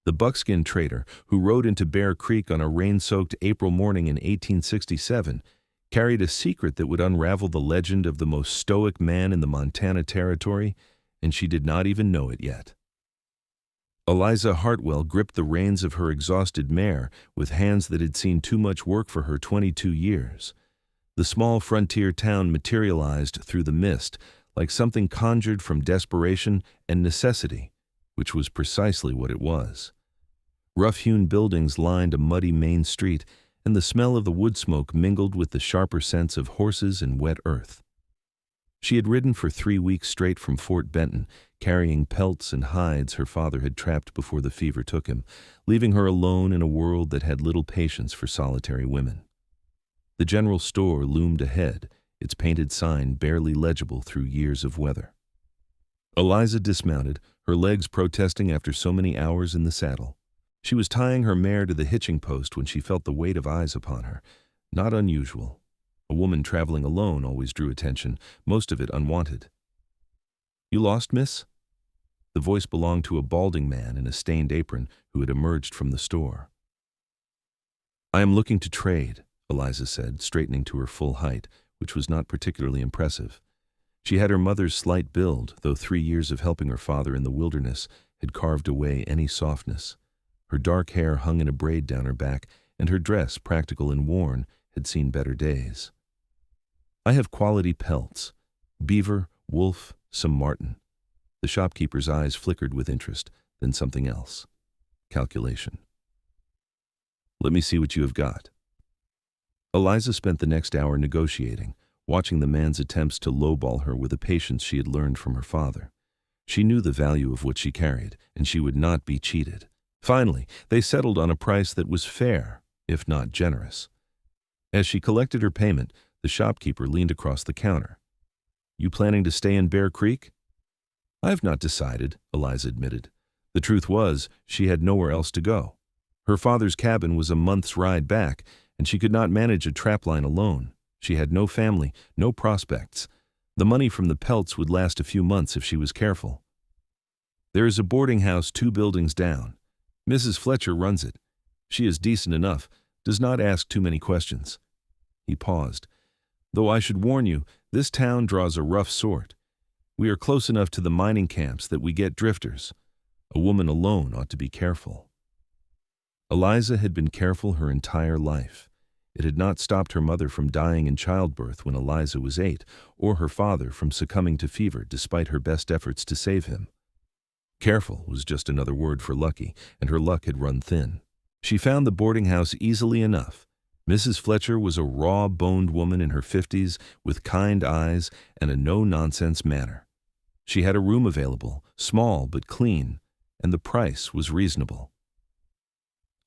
The buckskin trader, who rode into Bear Creek on a rain-soaked April morning in 1867, carried a secret that would unravel the legend of the most stoic man in the Montana Territory, and she did not even know it yet. Eliza Hartwell gripped the reins of her exhausted mare with hands that had seen too much work for her 22 years. The small frontier town materialized through the mist like something conjured from desperation and necessity, which was precisely what it was. Rough-hewn buildings lined a muddy main street, and the smell of the wood smoke mingled with the sharper scents of horses and wet earth. She had ridden for 3 weeks straight from Fort Benton, carrying pelts and hides her father had trapped before the fever took him, leaving her alone in a world that had little patience for solitary women. The general store loomed ahead, its painted sign barely legible through years of weather. Eliza dismounted, her legs protesting after so many hours in the saddle. She was tying her mare to the hitching post when she felt the weight of eyes upon her. Not unusual. A woman traveling alone always drew attention, most of it unwanted. "You lost, miss?" The voice belonged to a balding man in a stained apron who had emerged from the store. "I am looking to trade," Eliza said, straightening to her full height, which was not particularly impressive. She had her mother's slight build, though 3 years of helping her father in the wilderness had carved away any softness. Her dark hair hung in a braid down her back, and her dress, practical and worn, had seen better days. "I have quality pelts. Beaver, wolf, some marten." The shopkeeper's eyes flickered with interest, then something else. Calculation. "Let me see what you have got." Eliza spent the next hour negotiating, watching the man's attempts to lowball her with a patience she had learned from her father. She knew the value of what she carried, and she would not be cheated. Finally, they settled on a price that was fair, if not generous. As she collected her payment, the shopkeeper leaned across the counter. "You planning to stay in Bear Creek?" "I've not decided," Eliza admitted. The truth was, she had nowhere else to go. Her father's cabin was a month's ride back, and she could not manage a trapline alone. She had no family, no prospects. The money from the pelts would last a few months if she was careful. "There is a boarding house 2 buildings down. Mrs. Fletcher runs it. She is decent enough, does not ask too many questions." He paused. "Though I should warn you, this town draws a rough sort. We are close enough to the mining camps that we get drifters. A woman alone ought to be careful." Eliza had been careful her entire life. It had not stopped her mother from dying in childbirth when Eliza was 8, or her father from succumbing to fever despite her best efforts to save him. Careful was just another word for lucky, and her luck had run thin. She found the boarding house easily enough. Mrs. Fletcher was a raw-boned woman in her 50s with kind eyes and a no-nonsense manner. She had a room available, small but clean, and the price was reasonable.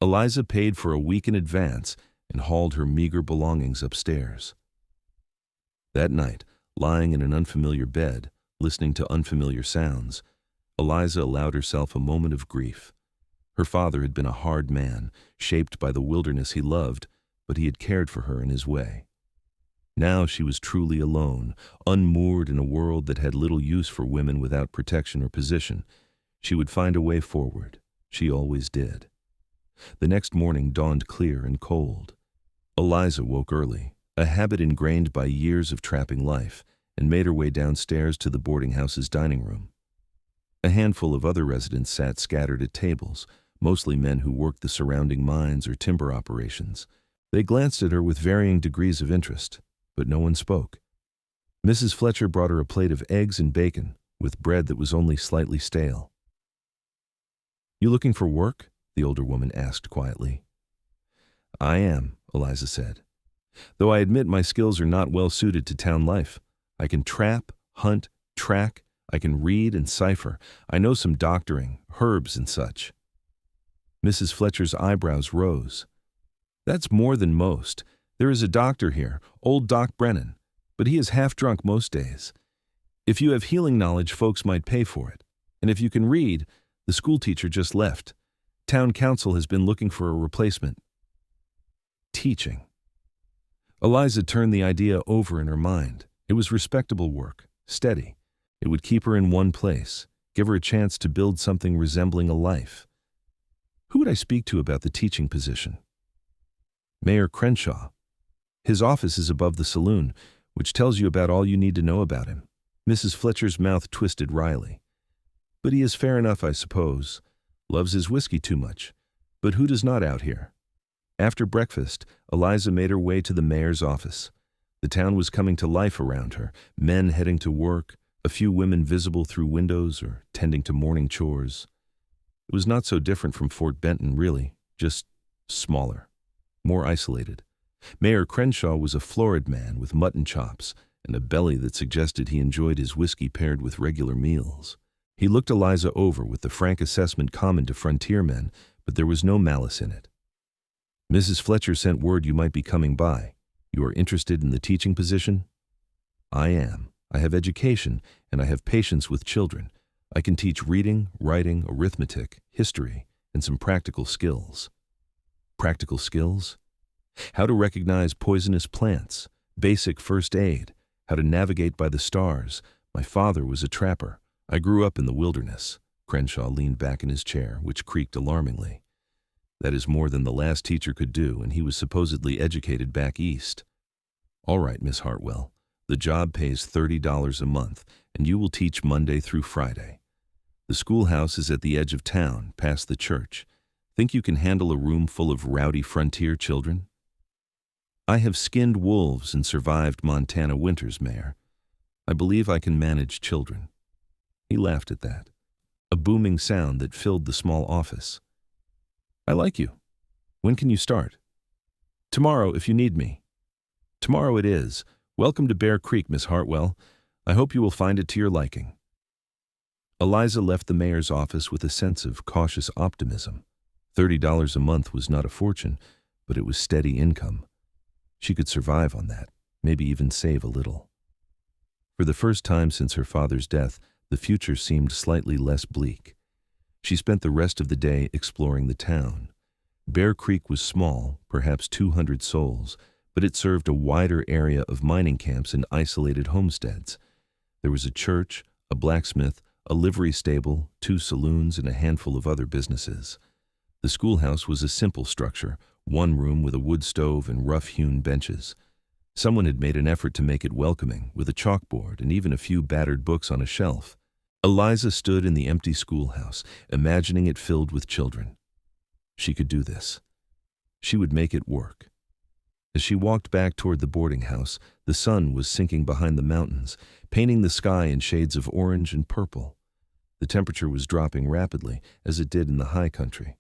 Eliza paid for a week in advance and hauled her meager belongings upstairs. That night, lying in an unfamiliar bed, listening to unfamiliar sounds, Eliza allowed herself a moment of grief. Her father had been a hard man, shaped by the wilderness he loved, but he had cared for her in his way. Now she was truly alone, unmoored in a world that had little use for women without protection or position. She would find a way forward. She always did. The next morning dawned clear and cold. Eliza woke early, a habit ingrained by years of trapping life, and made her way downstairs to the boarding house's dining room. A handful of other residents sat scattered at tables, mostly men who worked the surrounding mines or timber operations. They glanced at her with varying degrees of interest, but no one spoke. Mrs. Fletcher brought her a plate of eggs and bacon, with bread that was only slightly stale. "You looking for work?" the older woman asked quietly. "I am," Eliza said. "Though I admit my skills are not well suited to town life. I can trap, hunt, track. I can read and cipher. I know some doctoring, herbs and such." Mrs. Fletcher's eyebrows rose. "That's more than most. There is a doctor here, old Doc Brennan, but he is half drunk most days. If you have healing knowledge, folks might pay for it. And if you can read, the schoolteacher just left. Town council has been looking for a replacement." Teaching. Eliza turned the idea over in her mind. It was respectable work, steady. It would keep her in one place, give her a chance to build something resembling a life. I speak to about the teaching position? Mayor Crenshaw. His office is above the saloon, which tells you about all you need to know about him. Mrs. Fletcher's mouth twisted wryly. But he is fair enough, I suppose. Loves his whiskey too much. But who does not out here? After breakfast, Eliza made her way to the mayor's office. The town was coming to life around her, men heading to work, a few women visible through windows or tending to morning chores. It was not so different from Fort Benton, really, just smaller, more isolated. Mayor Crenshaw was a florid man with mutton chops and a belly that suggested he enjoyed his whiskey paired with regular meals. He looked Eliza over with the frank assessment common to frontiermen, but there was no malice in it. Mrs. Fletcher sent word you might be coming by. You are interested in the teaching position? I am. I have education, and I have patience with children. I can teach reading, writing, arithmetic, history, and some practical skills. Practical skills? How to recognize poisonous plants, basic first aid, how to navigate by the stars. My father was a trapper. I grew up in the wilderness. Crenshaw leaned back in his chair, which creaked alarmingly. That is more than the last teacher could do, and he was supposedly educated back east. All right, Miss Hartwell. The job pays $30 a month, and you will teach Monday through Friday. The schoolhouse is at the edge of town, past the church. Think you can handle a room full of rowdy frontier children? I have skinned wolves and survived Montana winters, Mayor. I believe I can manage children. He laughed at that, a booming sound that filled the small office. I like you. When can you start? Tomorrow, if you need me. Tomorrow it is. Welcome to Bear Creek, Miss Hartwell. I hope you will find it to your liking. Eliza left the mayor's office with a sense of cautious optimism. $30 a month was not a fortune, but it was steady income. She could survive on that, maybe even save a little. For the first time since her father's death, the future seemed slightly less bleak. She spent the rest of the day exploring the town. Bear Creek was small, perhaps 200 souls, but it served a wider area of mining camps and isolated homesteads. There was a church, a blacksmith, a livery stable, 2 saloons, and a handful of other businesses. The schoolhouse was a simple structure, one room with a wood stove and rough-hewn benches. Someone had made an effort to make it welcoming, with a chalkboard and even a few battered books on a shelf. Eliza stood in the empty schoolhouse, imagining it filled with children. She could do this. She would make it work. As she walked back toward the boarding house, the sun was sinking behind the mountains, painting the sky in shades of orange and purple. The temperature was dropping rapidly, as it did in the high country.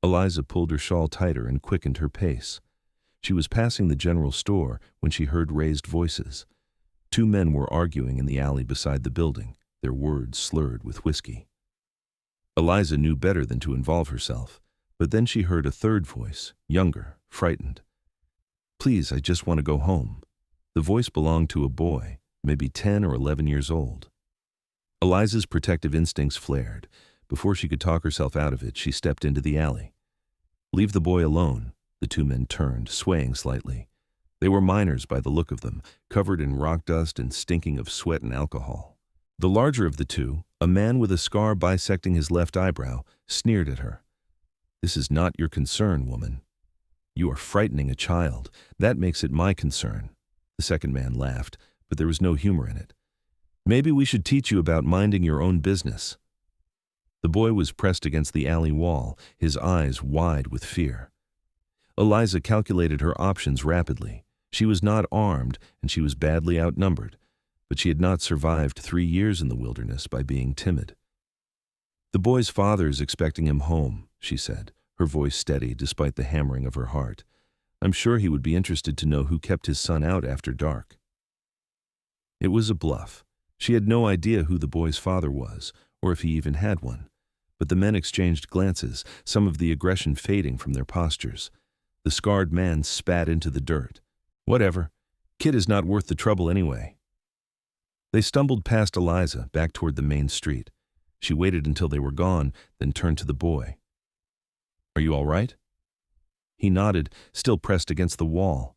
Eliza pulled her shawl tighter and quickened her pace. She was passing the general store when she heard raised voices. 2 men were arguing in the alley beside the building, their words slurred with whiskey. Eliza knew better than to involve herself, but then she heard a third voice, younger, frightened. Please, I just want to go home. The voice belonged to a boy, maybe 10 or 11 years old. Eliza's protective instincts flared. Before she could talk herself out of it, she stepped into the alley. Leave the boy alone. The 2 men turned, swaying slightly. They were miners by the look of them, covered in rock dust and stinking of sweat and alcohol. The larger of the 2, a man with a scar bisecting his left eyebrow, sneered at her. This is not your concern, woman. You are frightening a child. That makes it my concern. The second man laughed, but there was no humor in it. Maybe we should teach you about minding your own business. The boy was pressed against the alley wall, his eyes wide with fear. Eliza calculated her options rapidly. She was not armed, and she was badly outnumbered, but she had not survived 3 years in the wilderness by being timid. The boy's father is expecting him home, she said, her voice steady despite the hammering of her heart. I'm sure he would be interested to know who kept his son out after dark. It was a bluff. She had no idea who the boy's father was, or if he even had one. But the men exchanged glances, some of the aggression fading from their postures. The scarred man spat into the dirt. Whatever. Kid is not worth the trouble anyway. They stumbled past Eliza, back toward the main street. She waited until they were gone, then turned to the boy. Are you all right? He nodded, still pressed against the wall.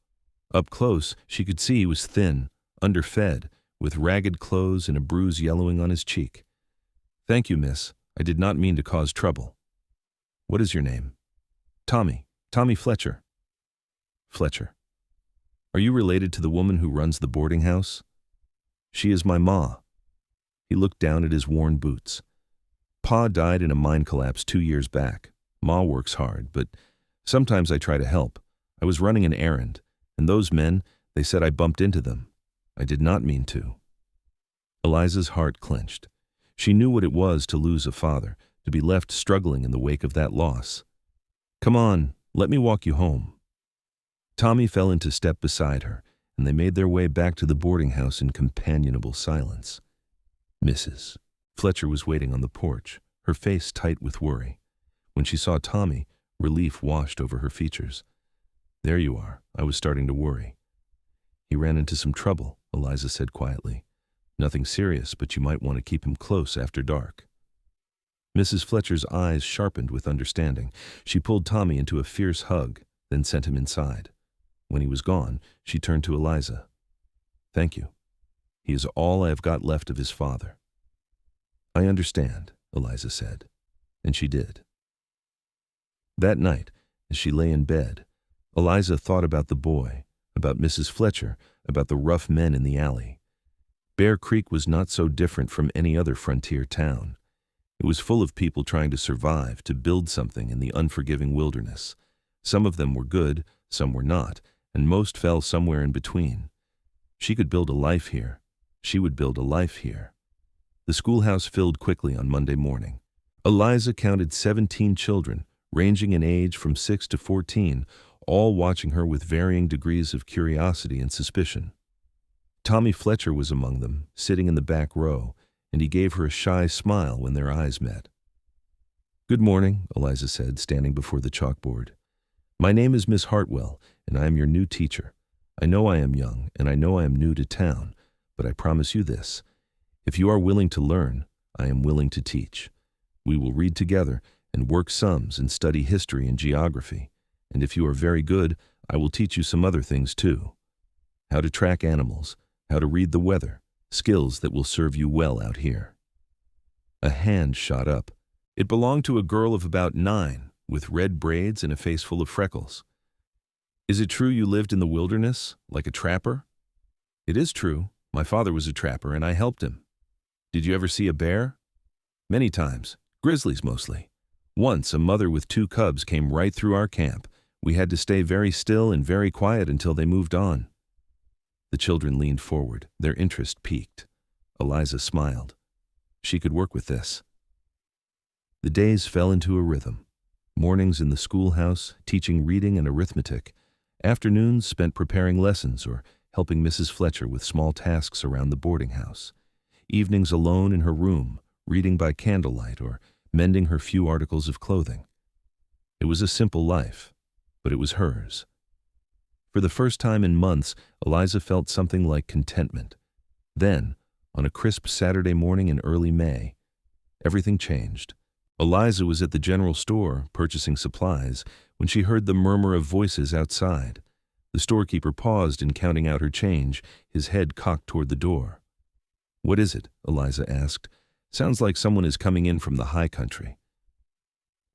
Up close, she could see he was thin, underfed, with ragged clothes and a bruise yellowing on his cheek. Thank you, miss. I did not mean to cause trouble. What is your name? Tommy. Tommy Fletcher. Fletcher. Are you related to the woman who runs the boarding house? She is my ma. He looked down at his worn boots. Pa died in a mine collapse 2 years back. Ma works hard, but sometimes I try to help. I was running an errand, and those men, they said I bumped into them. I did not mean to. Eliza's heart clenched. She knew what it was to lose a father, to be left struggling in the wake of that loss. Come on, let me walk you home. Tommy fell into step beside her, and they made their way back to the boarding house in companionable silence. Mrs. Fletcher was waiting on the porch, her face tight with worry. When she saw Tommy, relief washed over her features. There you are. I was starting to worry. He ran into some trouble, Eliza said quietly. Nothing serious, but you might want to keep him close after dark. Mrs. Fletcher's eyes sharpened with understanding. She pulled Tommy into a fierce hug, then sent him inside. When he was gone, she turned to Eliza. Thank you. He is all I have got left of his father. I understand, Eliza said, and she did. That night, as she lay in bed, Eliza thought about the boy, about Mrs. Fletcher, about the rough men in the alley. Bear Creek was not so different from any other frontier town. It was full of people trying to survive, to build something in the unforgiving wilderness. Some of them were good, some were not, and most fell somewhere in between. She could build a life here. She would build a life here. The schoolhouse filled quickly on Monday morning. Eliza counted 17 children, ranging in age from 6 to 14, all watching her with varying degrees of curiosity and suspicion. Tommy Fletcher was among them, sitting in the back row, and he gave her a shy smile when their eyes met. Good morning, Eliza said, standing before the chalkboard. My name is Miss Hartwell, and I am your new teacher. I know I am young, and I know I am new to town, but I promise you this. If you are willing to learn, I am willing to teach. We will read together and work sums and study history and geography, and if you are very good, I will teach you some other things too. How to track animals, how to read the weather, skills that will serve you well out here. A hand shot up. It belonged to a girl of about 9, with red braids and a face full of freckles. Is it true you lived in the wilderness, like a trapper? It is true. My father was a trapper, and I helped him. Did you ever see a bear? Many times. Grizzlies mostly. Once, a mother with 2 cubs came right through our camp. We had to stay very still and very quiet until they moved on. The children leaned forward, their interest piqued. Eliza smiled. She could work with this. The days fell into a rhythm. Mornings in the schoolhouse, teaching reading and arithmetic. Afternoons spent preparing lessons or helping Mrs. Fletcher with small tasks around the boarding house. Evenings alone in her room, reading by candlelight or mending her few articles of clothing. It was a simple life, but it was hers. For the first time in months, Eliza felt something like contentment. Then, on a crisp Saturday morning in early May, everything changed. Eliza was at the general store, purchasing supplies, when she heard the murmur of voices outside. The storekeeper paused in counting out her change, his head cocked toward the door. What is it? Eliza asked. Sounds like someone is coming in from the high country.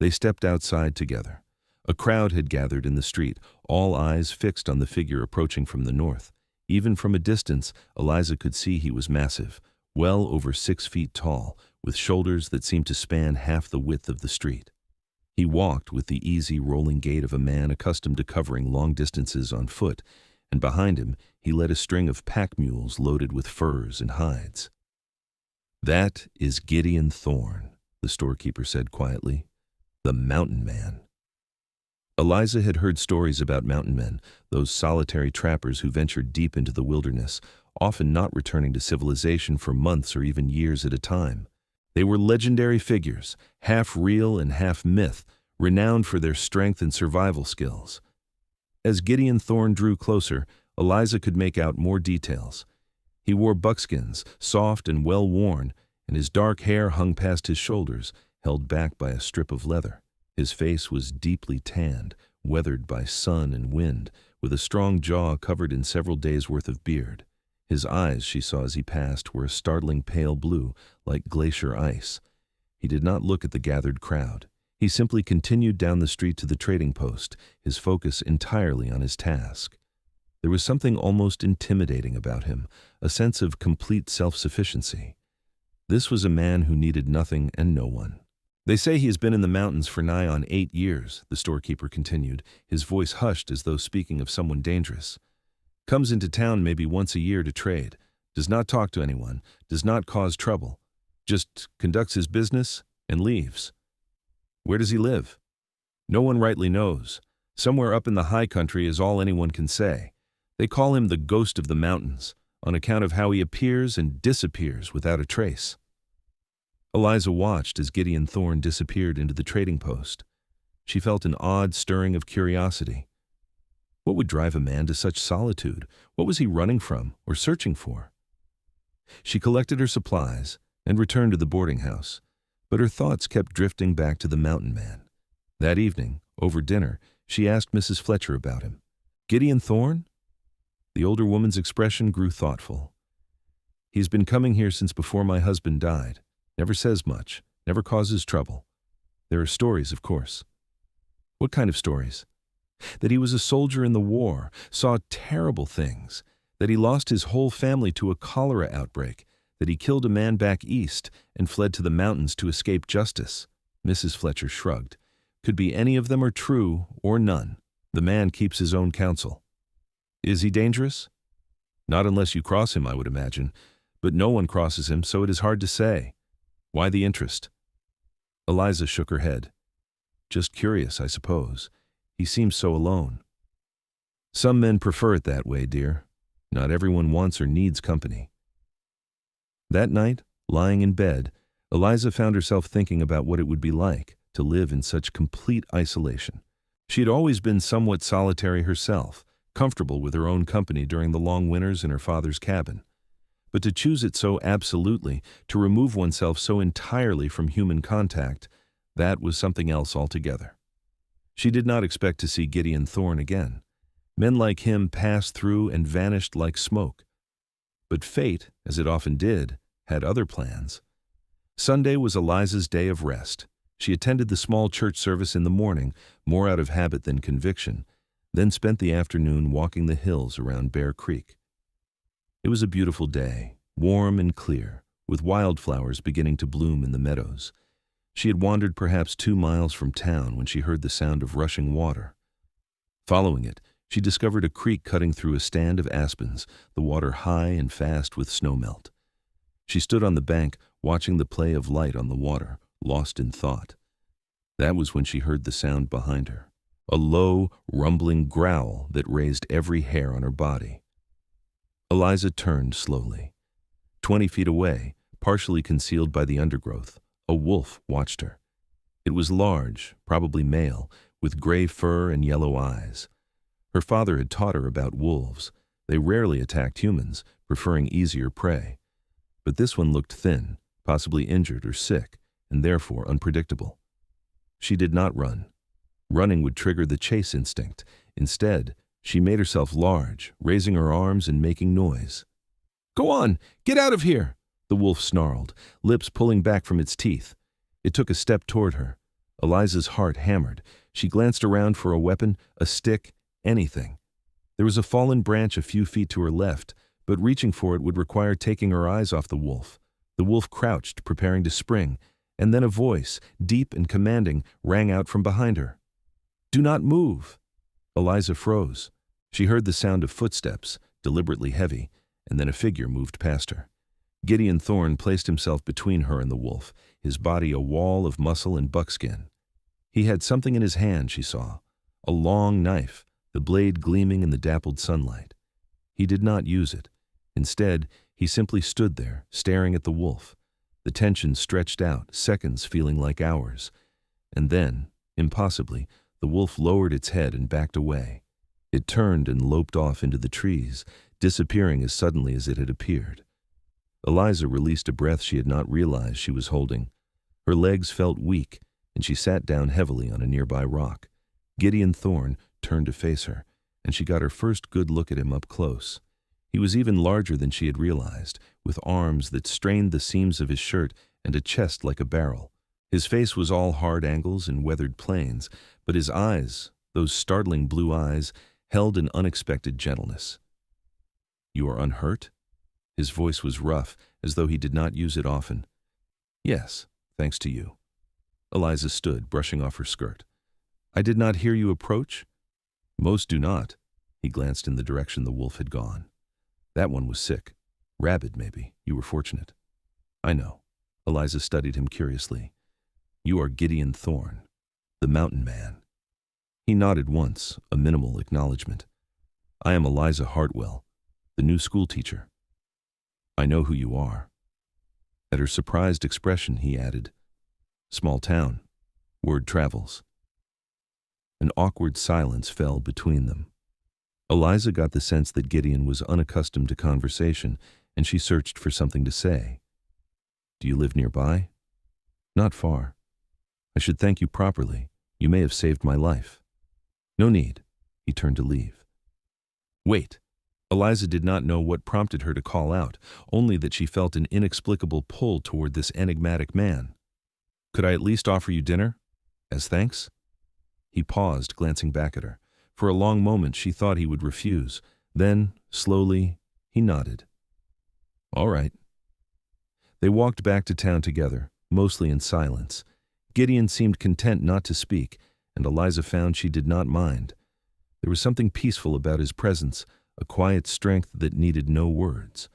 They stepped outside together. A crowd had gathered in the street, all eyes fixed on the figure approaching from the north. Even from a distance, Eliza could see he was massive, well over 6 feet tall, with shoulders that seemed to span half the width of the street. He walked with the easy rolling gait of a man accustomed to covering long distances on foot, and behind him he led a string of pack mules loaded with furs and hides. That is Gideon Thorne, the storekeeper said quietly. The mountain man. Eliza had heard stories about mountain men, those solitary trappers who ventured deep into the wilderness, often not returning to civilization for months or even years at a time. They were legendary figures, half real and half myth, renowned for their strength and survival skills. As Gideon Thorne drew closer, Eliza could make out more details. He wore buckskins, soft and well-worn, and his dark hair hung past his shoulders, held back by a strip of leather. His face was deeply tanned, weathered by sun and wind, with a strong jaw covered in several days' worth of beard. His eyes, she saw as he passed, were a startling pale blue, like glacier ice. He did not look at the gathered crowd. He simply continued down the street to the trading post, his focus entirely on his task. There was something almost intimidating about him, a sense of complete self-sufficiency. This was a man who needed nothing and no one. "They say he has been in the mountains for nigh on 8 years, the storekeeper continued, his voice hushed as though speaking of someone dangerous. "Comes into town maybe once a year to trade, does not talk to anyone, does not cause trouble, just conducts his business and leaves." "Where does he live?" "No one rightly knows. Somewhere up in the high country is all anyone can say. They call him the ghost of the mountains, on account of how he appears and disappears without a trace." Eliza watched as Gideon Thorne disappeared into the trading post. She felt an odd stirring of curiosity. What would drive a man to such solitude? What was he running from or searching for? She collected her supplies and returned to the boarding house, but her thoughts kept drifting back to the mountain man. That evening, over dinner, she asked Mrs. Fletcher about him. "Gideon Thorne?" The older woman's expression grew thoughtful. "He's been coming here since before my husband died. Never says much, never causes trouble. There are stories, of course." "What kind of stories?" "That he was a soldier in the war, saw terrible things, that he lost his whole family to a cholera outbreak, that he killed a man back east and fled to the mountains to escape justice." Mrs. Fletcher shrugged. "Could be any of them are true or none. The man keeps his own counsel." "Is he dangerous?" "Not unless you cross him, I would imagine, but no one crosses him, so it is hard to say." "Why the interest?" Eliza shook her head. "Just curious, I suppose. He seems so alone." "Some men prefer it that way, dear. Not everyone wants or needs company." That night, lying in bed, Eliza found herself thinking about what it would be like to live in such complete isolation. She had always been somewhat solitary herself, comfortable with her own company during the long winters in her father's cabin. But to choose it so absolutely, to remove oneself so entirely from human contact, that was something else altogether. She did not expect to see Gideon Thorne again. Men like him passed through and vanished like smoke. But fate, as it often did, had other plans. Sunday was Eliza's day of rest. She attended the small church service in the morning, more out of habit than conviction, then spent the afternoon walking the hills around Bear Creek. It was a beautiful day, warm and clear, with wildflowers beginning to bloom in the meadows. She had wandered perhaps 2 miles from town when she heard the sound of rushing water. Following it, she discovered a creek cutting through a stand of aspens, the water high and fast with snowmelt. She stood on the bank, watching the play of light on the water, lost in thought. That was when she heard the sound behind her, a low, rumbling growl that raised every hair on her body. Eliza turned slowly. 20 feet away, partially concealed by the undergrowth, a wolf watched her. It was large, probably male, with gray fur and yellow eyes. Her father had taught her about wolves. They rarely attacked humans, preferring easier prey. But this one looked thin, possibly injured or sick, and therefore unpredictable. She did not run. Running would trigger the chase instinct. Instead, she made herself large, raising her arms and making noise. "Go on! Get out of here!" the wolf snarled, lips pulling back from its teeth. It took a step toward her. Eliza's heart hammered. She glanced around for a weapon, a stick, anything. There was a fallen branch a few feet to her left, but reaching for it would require taking her eyes off the wolf. The wolf crouched, preparing to spring, and then a voice, deep and commanding, rang out from behind her. "Do not move!" Eliza froze. She heard the sound of footsteps, deliberately heavy, and then a figure moved past her. Gideon Thorne placed himself between her and the wolf, his body a wall of muscle and buckskin. He had something in his hand, she saw, a long knife, the blade gleaming in the dappled sunlight. He did not use it. Instead, he simply stood there, staring at the wolf. The tension stretched out, seconds feeling like hours. And then, impossibly, the wolf lowered its head and backed away. It turned and loped off into the trees, disappearing as suddenly as it had appeared. Eliza released a breath she had not realized she was holding. Her legs felt weak, and she sat down heavily on a nearby rock. Gideon Thorne turned to face her, and she got her first good look at him up close. He was even larger than she had realized, with arms that strained the seams of his shirt and a chest like a barrel. His face was all hard angles and weathered planes, but his eyes, those startling blue eyes, held an unexpected gentleness. "You are unhurt?" His voice was rough, as though he did not use it often. "Yes, thanks to you." Eliza stood, brushing off her skirt. "I did not hear you approach?" "Most do not." He glanced in the direction the wolf had gone. "That one was sick. Rabid, maybe. You were fortunate." "I know." Eliza studied him curiously. "You are Gideon Thorne, the mountain man." He nodded once, a minimal acknowledgement. "I am Eliza Hartwell, the new schoolteacher." "I know who you are." At her surprised expression, he added, "Small town. Word travels." An awkward silence fell between them. Eliza got the sense that Gideon was unaccustomed to conversation, and she searched for something to say. "Do you live nearby?" "Not far." "I should thank you properly. You may have saved my life." "No need." He turned to leave. "Wait." Eliza did not know what prompted her to call out, only that she felt an inexplicable pull toward this enigmatic man. "Could I at least offer you dinner? As thanks?" He paused, glancing back at her. For a long moment she thought he would refuse. Then, slowly, he nodded. "All right." They walked back to town together, mostly in silence. Gideon seemed content not to speak, and Eliza found she did not mind. There was something peaceful about his presence, a quiet strength that needed no words.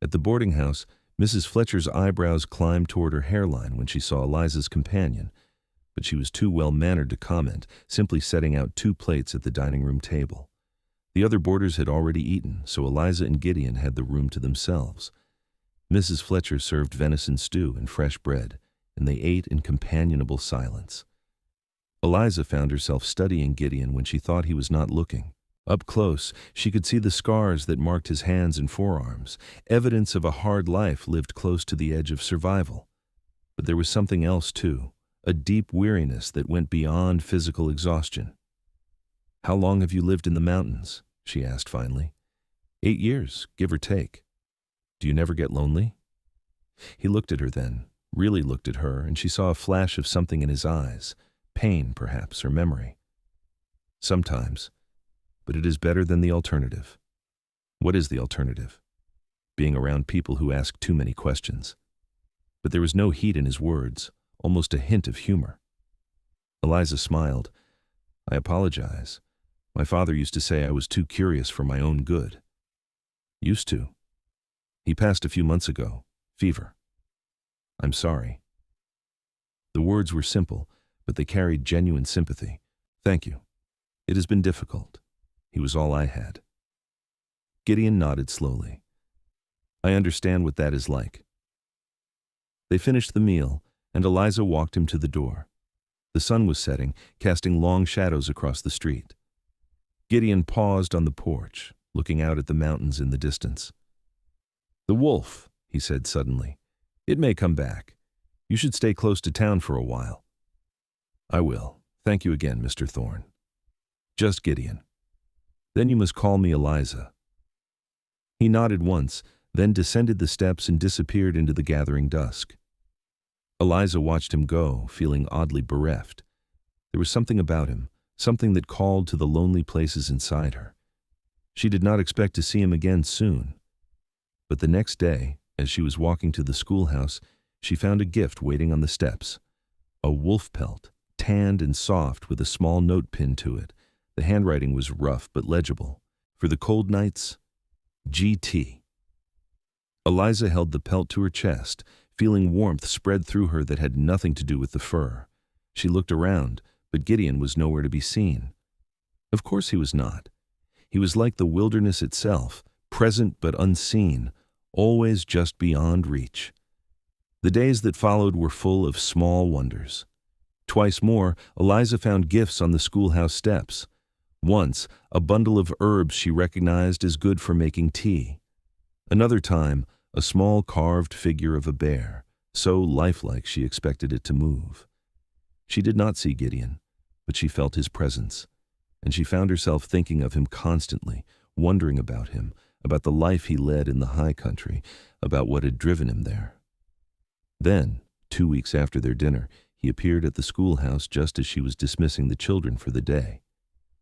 At the boarding house, Mrs. Fletcher's eyebrows climbed toward her hairline when she saw Eliza's companion, but she was too well-mannered to comment, simply setting out 2 plates at the dining room table. The other boarders had already eaten, so Eliza and Gideon had the room to themselves. Mrs. Fletcher served venison stew and fresh bread, and they ate in companionable silence. Eliza found herself studying Gideon when she thought he was not looking. Up close, she could see the scars that marked his hands and forearms, evidence of a hard life lived close to the edge of survival. But there was something else, too, a deep weariness that went beyond physical exhaustion. "How long have you lived in the mountains?" she asked finally. 8 years, give or take." "Do you never get lonely?" He looked at her then, really looked at her, and she saw a flash of something in his eyes, pain perhaps, or memory. "Sometimes. But it is better than the alternative." "What is the alternative?" "Being around people who ask too many questions." But there was no heat in his words, almost a hint of humor. Eliza smiled. "I apologize. My father used to say I was too curious for my own good." "Used to." "He passed a few months ago. Fever." "I'm sorry." The words were simple, but they carried genuine sympathy. "Thank you. It has been difficult. He was all I had." Gideon nodded slowly. "I understand what that is like." They finished the meal, and Eliza walked him to the door. The sun was setting, casting long shadows across the street. Gideon paused on the porch, looking out at the mountains in the distance. "The wolf," he said suddenly. "It may come back. You should stay close to town for a while." "I will. Thank you again, Mr. Thorne." "Just Gideon." "Then you must call me Eliza." He nodded once, then descended the steps and disappeared into the gathering dusk. Eliza watched him go, feeling oddly bereft. There was something about him, something that called to the lonely places inside her. She did not expect to see him again soon. But the next day, as she was walking to the schoolhouse, she found a gift waiting on the steps. A wolf pelt, tanned and soft with a small note pinned to it. The handwriting was rough but legible. For the cold nights, GT. Eliza held the pelt to her chest, feeling warmth spread through her that had nothing to do with the fur. She looked around, but Gideon was nowhere to be seen. Of course he was not. He was like the wilderness itself, present but unseen, always just beyond reach. The days that followed were full of small wonders. Twice more, Eliza found gifts on the schoolhouse steps. Once, a bundle of herbs she recognized as good for making tea. Another time, a small carved figure of a bear, so lifelike she expected it to move. She did not see Gideon, but she felt his presence, and she found herself thinking of him constantly, wondering about him, about the life he led in the high country, about what had driven him there. Then, 2 weeks after their dinner, he appeared at the schoolhouse just as she was dismissing the children for the day.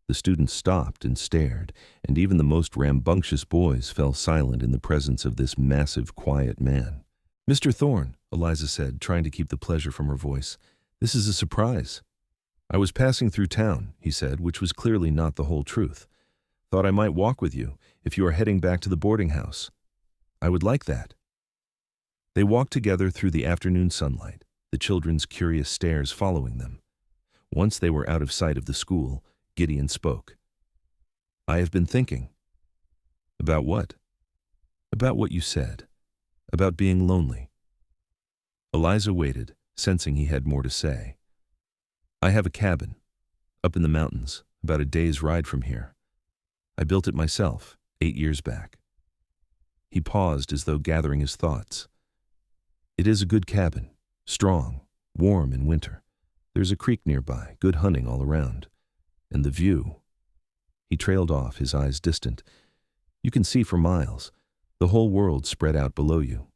The students stopped and stared, and even the most rambunctious boys fell silent in the presence of this massive, quiet man. "Mr. Thorne," Eliza said, trying to keep the pleasure from her voice, "this is a surprise." "I was passing through town," he said, which was clearly not the whole truth. "Thought I might walk with you, if you are heading back to the boarding house." "I would like that." They walked together through the afternoon sunlight, the children's curious stares following them. Once they were out of sight of the school, Gideon spoke. "I have been thinking." "About what?" "About what you said. About being lonely." Eliza waited, sensing he had more to say. "I have a cabin, up in the mountains, about a day's ride from here. I built it myself, 8 years back." He paused as though gathering his thoughts. "It is a good cabin, strong, warm in winter. There's a creek nearby, good hunting all around. And the view." He trailed off, his eyes distant. "You can see for miles, the whole world spread out below you."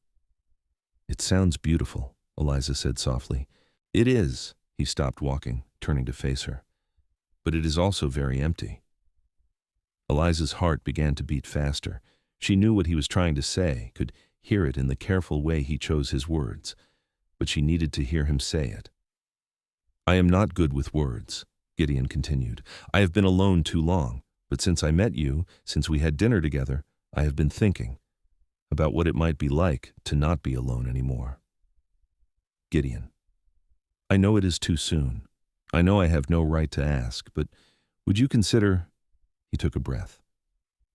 "It sounds beautiful," Eliza said softly. "It is." He stopped walking, turning to face her. "But it is also very empty." Eliza's heart began to beat faster. She knew what he was trying to say, could hear it in the careful way he chose his words, but she needed to hear him say it. "I am not good with words," Gideon continued. "I have been alone too long, but since I met you, since we had dinner together, I have been thinking about what it might be like to not be alone anymore." "Gideon, I know it is too soon. I know I have no right to ask, but would you consider—" He took a breath.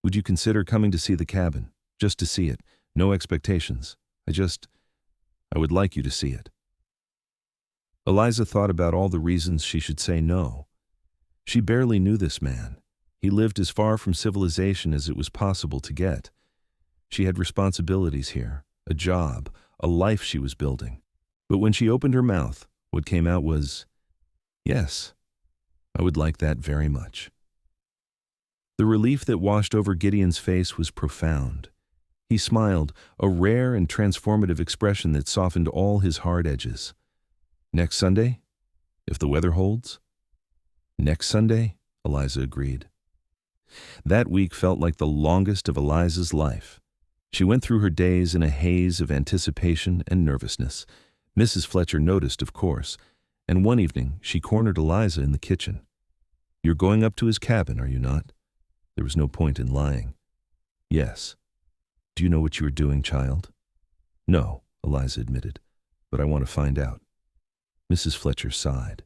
"Would you consider coming to see the cabin, just to see it, no expectations? I would like you to see it." Eliza thought about all the reasons she should say no. She barely knew this man. He lived as far from civilization as it was possible to get. She had responsibilities here, a job, a life she was building. But when she opened her mouth, what came out was, "Yes, I would like that very much." The relief that washed over Gideon's face was profound. He smiled, a rare and transformative expression that softened all his hard edges. "Next Sunday? If the weather holds?" "Next Sunday," Eliza agreed. That week felt like the longest of Eliza's life. She went through her days in a haze of anticipation and nervousness. Mrs. Fletcher noticed, of course, and one evening she cornered Eliza in the kitchen. "You're going up to his cabin, are you not?" There was no point in lying. "Yes." "Do you know what you are doing, child?" "No," Eliza admitted, "but I want to find out." Mrs. Fletcher sighed.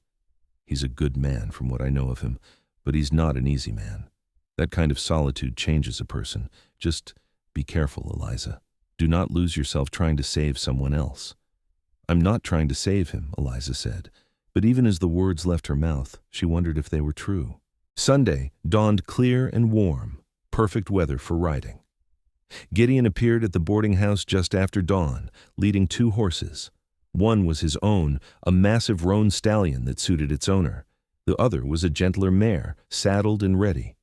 "He's a good man from what I know of him, but he's not an easy man. That kind of solitude changes a person. Just be careful, Eliza. Do not lose yourself trying to save someone else." "I'm not trying to save him," Eliza said, but even as the words left her mouth, she wondered if they were true. Sunday dawned clear and warm, perfect weather for riding. Gideon appeared at the boarding house just after dawn, leading 2 horses. One was his own, a massive roan stallion that suited its owner. The other was a gentler mare, saddled and ready.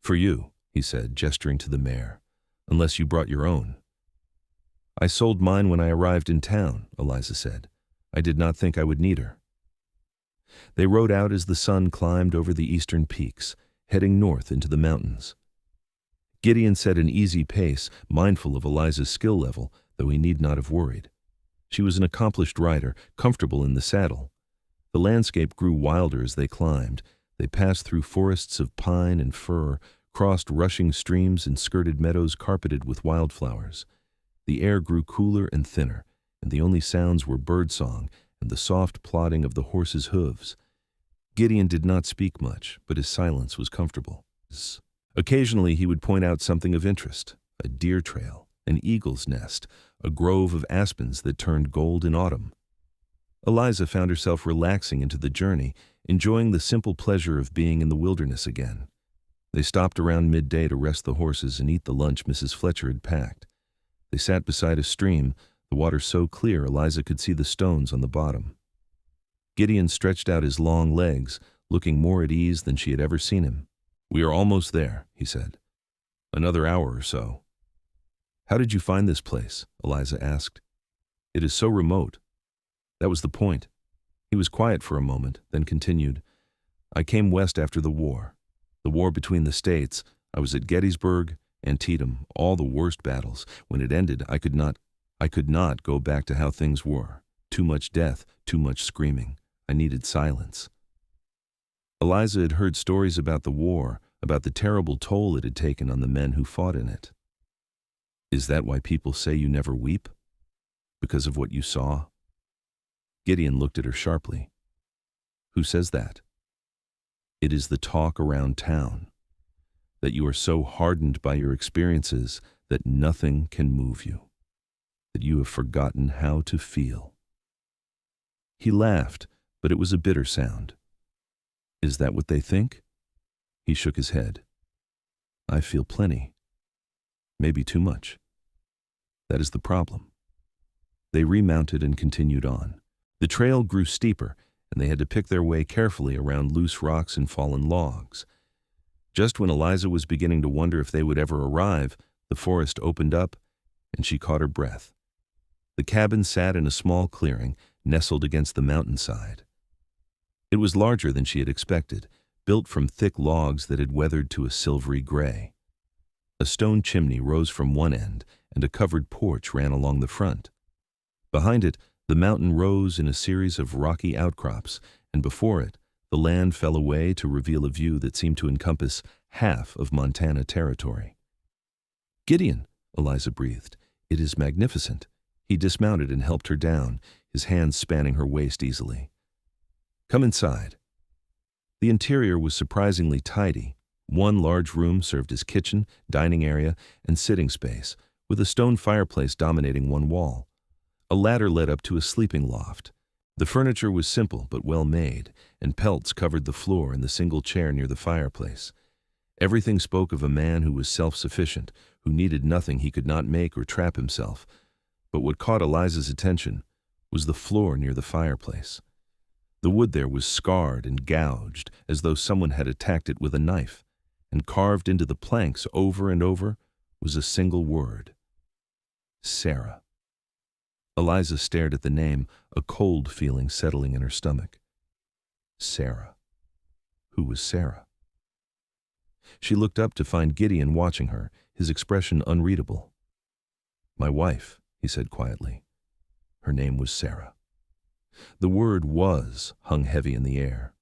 "For you," he said, gesturing to the mare, "unless you brought your own." "I sold mine when I arrived in town," Eliza said. "I did not think I would need her." They rode out as the sun climbed over the eastern peaks, heading north into the mountains. Gideon set an easy pace, mindful of Eliza's skill level, though he need not have worried. She was an accomplished rider, comfortable in the saddle. The landscape grew wilder as they climbed. They passed through forests of pine and fir, crossed rushing streams and skirted meadows carpeted with wildflowers. The air grew cooler and thinner, and the only sounds were birdsong and the soft plodding of the horses' hooves. Gideon did not speak much, but his silence was comfortable. Occasionally he would point out something of interest, a deer trail, an eagle's nest, a grove of aspens that turned gold in autumn. Eliza found herself relaxing into the journey, enjoying the simple pleasure of being in the wilderness again. They stopped around midday to rest the horses and eat the lunch Mrs. Fletcher had packed. They sat beside a stream, the water so clear Eliza could see the stones on the bottom. Gideon stretched out his long legs, looking more at ease than she had ever seen him. "We are almost there," he said. "Another hour or so." "How did you find this place?" Eliza asked. "It is so remote." That was the point. He was quiet for a moment, then continued, I came west after the war between the states. I was at Gettysburg, Antietam, all the worst battles. When it ended, I could not go back to how things were. Too much death, too much screaming. I needed silence. Eliza had heard stories about the war, about the terrible toll it had taken on the men who fought in it. Is that why people say you never weep? Because of what you saw? Gideon looked at her sharply. Who says that? It is the talk around town, that you are so hardened by your experiences that nothing can move you, that you have forgotten how to feel. He laughed, but it was a bitter sound. Is that what they think? He shook his head. I feel plenty. Maybe too much. That is the problem. They remounted and continued on. The trail grew steeper, and they had to pick their way carefully around loose rocks and fallen logs. Just when Eliza was beginning to wonder if they would ever arrive, the forest opened up, and she caught her breath. The cabin sat in a small clearing, nestled against the mountainside. It was larger than she had expected, built from thick logs that had weathered to a silvery gray. A stone chimney rose from one end, and a covered porch ran along the front. Behind it, the mountain rose in a series of rocky outcrops, and before it, the land fell away to reveal a view that seemed to encompass half of Montana territory. Gideon, Eliza breathed. It is magnificent. He dismounted and helped her down, his hands spanning her waist easily. Come inside. The interior was surprisingly tidy. One large room served as kitchen, dining area, and sitting space, with a stone fireplace dominating one wall. A ladder led up to a sleeping loft. The furniture was simple but well made, and pelts covered the floor and the single chair near the fireplace. Everything spoke of a man who was self-sufficient, who needed nothing he could not make or trap himself. But what caught Eliza's attention was the floor near the fireplace. The wood there was scarred and gouged, as though someone had attacked it with a knife, and carved into the planks over and over was a single word: Sarah. Eliza stared at the name, a cold feeling settling in her stomach. Sarah. Who was Sarah? She looked up to find Gideon watching her, his expression unreadable. My wife, he said quietly. Her name was Sarah. The word was hung heavy in the air.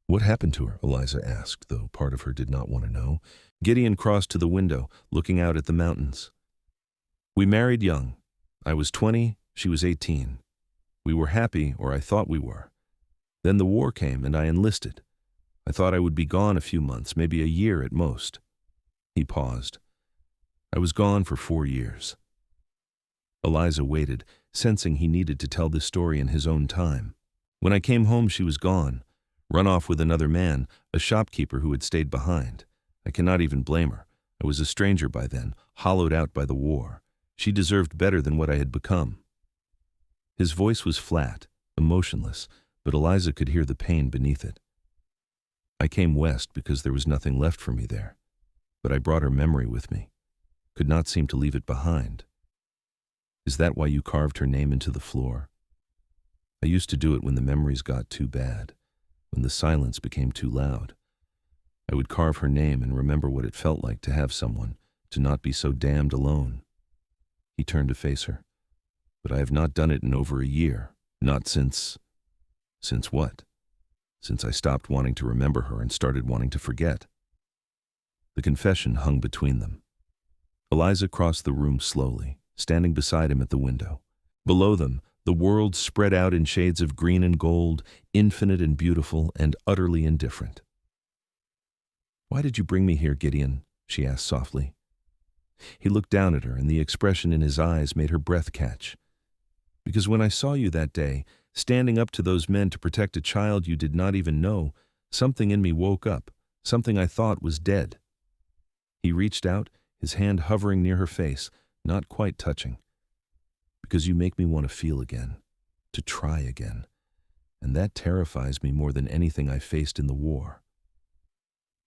What happened to her? Eliza asked, though part of her did not want to know. Gideon crossed to the window, looking out at the mountains. We married young. I was 20, she was 18. We were happy, or I thought we were. Then the war came and I enlisted. I thought I would be gone a few months, maybe a year at most. He paused. I was gone for 4 years. Eliza waited, sensing he needed to tell this story in his own time. When I came home, she was gone, run off with another man, a shopkeeper who had stayed behind. I cannot even blame her. I was a stranger by then, hollowed out by the war. She deserved better than what I had become. His voice was flat, emotionless, but Eliza could hear the pain beneath it. I came west because there was nothing left for me there, but I brought her memory with me, could not seem to leave it behind. Is that why you carved her name into the floor? I used to do it when the memories got too bad, when the silence became too loud. I would carve her name and remember what it felt like to have someone, to not be so damned alone. He turned to face her. But I have not done it in over a year, not since... Since what? Since I stopped wanting to remember her and started wanting to forget. The confession hung between them. Eliza crossed the room slowly, standing beside him at the window. Below them, the world spread out in shades of green and gold, infinite and beautiful and utterly indifferent. Why did you bring me here, Gideon? She asked softly. He looked down at her, and the expression in his eyes made her breath catch. Because when I saw you that day, standing up to those men to protect a child you did not even know, something in me woke up, something I thought was dead. He reached out, his hand hovering near her face, not quite touching. Because you make me want to feel again, to try again, and that terrifies me more than anything I faced in the war.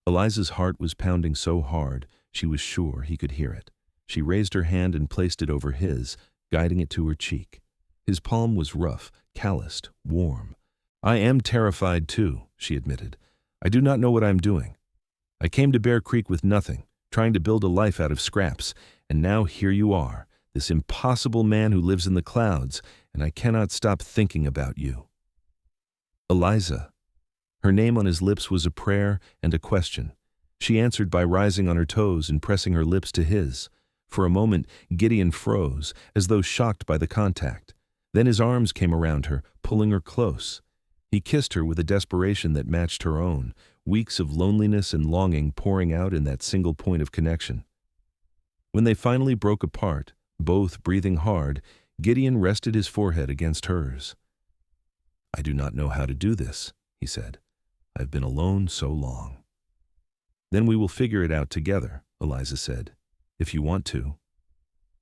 Eliza's heart was pounding so hard, she was sure he could hear it. She raised her hand and placed it over his, guiding it to her cheek. His palm was rough, calloused, warm. "I am terrified too," she admitted. "I do not know what I am doing. I came to Bear Creek with nothing, trying to build a life out of scraps, and now here you are, this impossible man who lives in the clouds, and I cannot stop thinking about you." "Eliza." Her name on his lips was a prayer and a question. She answered by rising on her toes and pressing her lips to his. For a moment, Gideon froze, as though shocked by the contact. Then his arms came around her, pulling her close. He kissed her with a desperation that matched her own, weeks of loneliness and longing pouring out in that single point of connection. When they finally broke apart, both breathing hard, Gideon rested his forehead against hers. "I do not know how to do this," he said. "I've been alone so long." "Then we will figure it out together," Eliza said. "If you want to."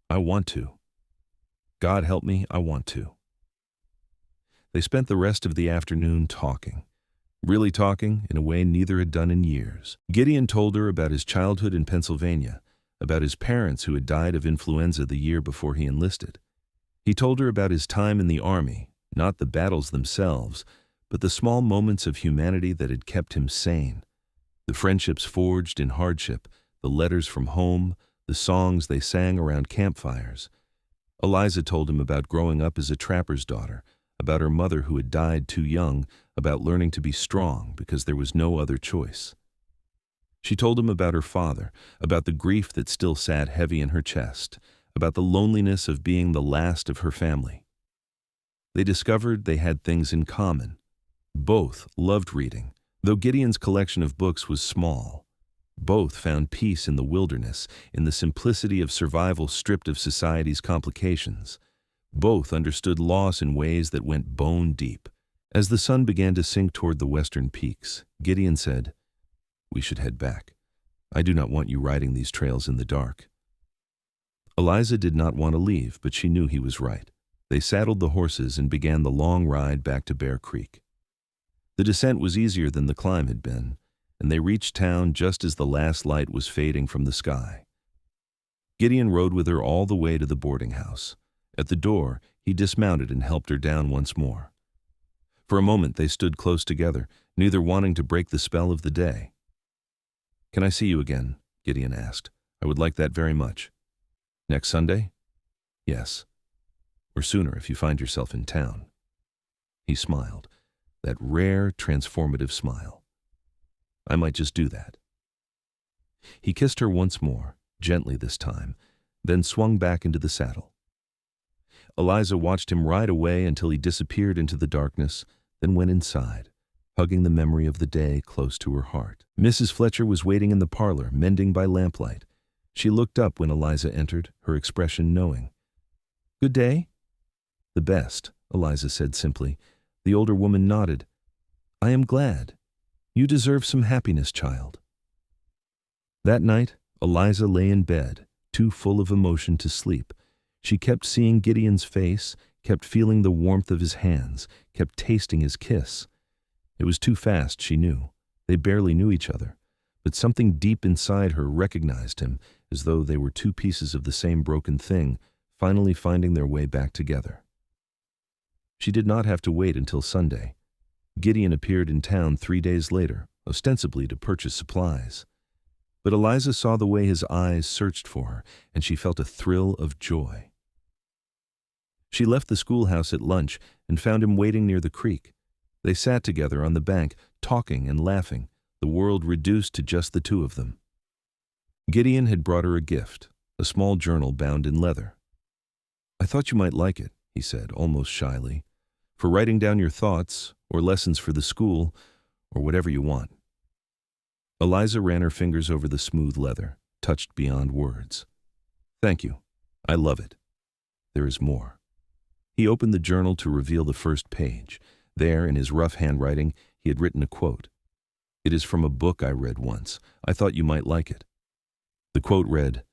"I want to. God help me, I want to." They spent the rest of the afternoon talking. Really talking in a way neither had done in years. Gideon told her about his childhood in Pennsylvania, about his parents who had died of influenza the year before he enlisted. He told her about his time in the Army, not the battles themselves, but the small moments of humanity that had kept him sane. The friendships forged in hardship, the letters from home, the songs they sang around campfires. Eliza told him about growing up as a trapper's daughter, about her mother who had died too young, about learning to be strong because there was no other choice. She told him about her father, about the grief that still sat heavy in her chest, about the loneliness of being the last of her family. They discovered they had things in common. Both loved reading, though Gideon's collection of books was small. Both found peace in the wilderness, in the simplicity of survival stripped of society's complications. Both understood loss in ways that went bone deep. As the sun began to sink toward the western peaks, Gideon said, "We should head back. I do not want you riding these trails in the dark." Eliza did not want to leave, but she knew he was right. They saddled the horses and began the long ride back to Bear Creek. The descent was easier than the climb had been, and they reached town just as the last light was fading from the sky. Gideon rode with her all the way to the boarding house. At the door, he dismounted and helped her down once more. For a moment they stood close together, neither wanting to break the spell of the day. "Can I see you again?" Gideon asked. "I would like that very much." "Next Sunday?" "Yes. Or sooner if you find yourself in town." He smiled, that rare, transformative smile. "I might just do that." He kissed her once more, gently this time, then swung back into the saddle. Eliza watched him ride away until he disappeared into the darkness, then went inside, hugging the memory of the day close to her heart. Mrs. Fletcher was waiting in the parlor, mending by lamplight. She looked up when Eliza entered, her expression knowing. "Good day?" "The best," Eliza said simply. The older woman nodded. "I am glad. You deserve some happiness, child." That night, Eliza lay in bed, too full of emotion to sleep. She kept seeing Gideon's face, kept feeling the warmth of his hands, kept tasting his kiss. It was too fast, she knew. They barely knew each other. But something deep inside her recognized him, as though they were two pieces of the same broken thing, finally finding their way back together. She did not have to wait until Sunday. Gideon appeared in town 3 days later, ostensibly to purchase supplies. But Eliza saw the way his eyes searched for her, and she felt a thrill of joy. She left the schoolhouse at lunch and found him waiting near the creek. They sat together on the bank, talking and laughing, the world reduced to just the two of them. Gideon had brought her a gift, a small journal bound in leather. "I thought you might like it," he said, almost shyly, "for writing down your thoughts, or lessons for the school, or whatever you want." Eliza ran her fingers over the smooth leather, touched beyond words. "Thank you. I love it. There is more." He opened the journal to reveal the first page. There, in his rough handwriting, he had written a quote. "It is from a book I read once. I thought you might like it." The quote read,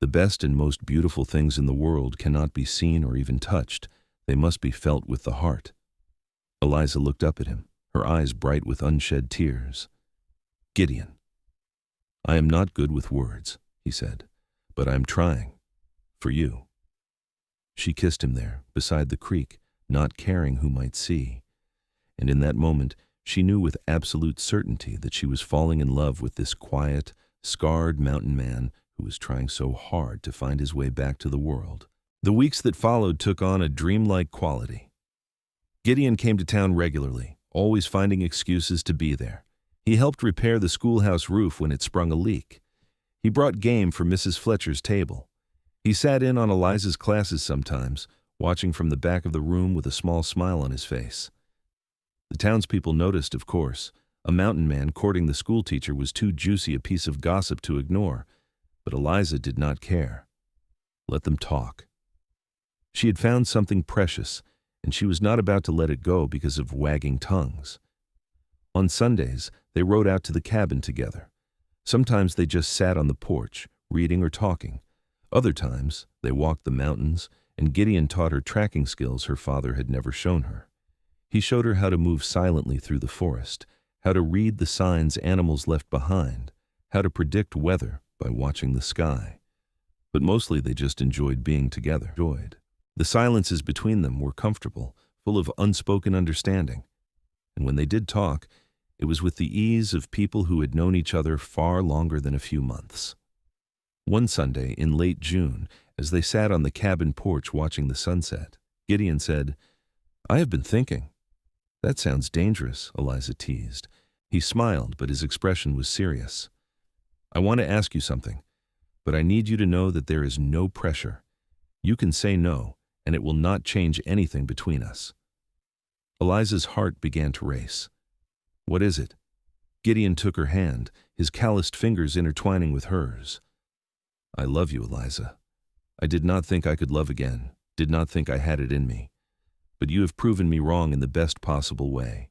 "The best and most beautiful things in the world cannot be seen or even touched. They must be felt with the heart." Eliza looked up at him, her eyes bright with unshed tears. "Gideon, I am not good with words," he said, "but I am trying. For you." She kissed him there, beside the creek, not caring who might see. And in that moment, she knew with absolute certainty that she was falling in love with this quiet, scarred mountain man who was trying so hard to find his way back to the world. The weeks that followed took on a dreamlike quality. Gideon came to town regularly, always finding excuses to be there. He helped repair the schoolhouse roof when it sprung a leak. He brought game for Mrs. Fletcher's table. He sat in on Eliza's classes sometimes, watching from the back of the room with a small smile on his face. The townspeople noticed, of course. A mountain man courting the schoolteacher was too juicy a piece of gossip to ignore, but Eliza did not care. Let them talk. She had found something precious, and she was not about to let it go because of wagging tongues. On Sundays, they rode out to the cabin together. Sometimes they just sat on the porch, reading or talking. Other times, they walked the mountains, and Gideon taught her tracking skills her father had never shown her. He showed her how to move silently through the forest, how to read the signs animals left behind, how to predict weather by watching the sky. But mostly they just enjoyed being together. The silences between them were comfortable, full of unspoken understanding. And when they did talk, it was with the ease of people who had known each other far longer than a few months. One Sunday in late June, as they sat on the cabin porch watching the sunset, Gideon said, "I have been thinking." "That sounds dangerous," Eliza teased. He smiled, but his expression was serious. "I want to ask you something, but I need you to know that there is no pressure. You can say no, and it will not change anything between us." Eliza's heart began to race. "What is it?" Gideon took her hand, his calloused fingers intertwining with hers. "I love you, Eliza. I did not think I could love again, did not think I had it in me. But you have proven me wrong in the best possible way.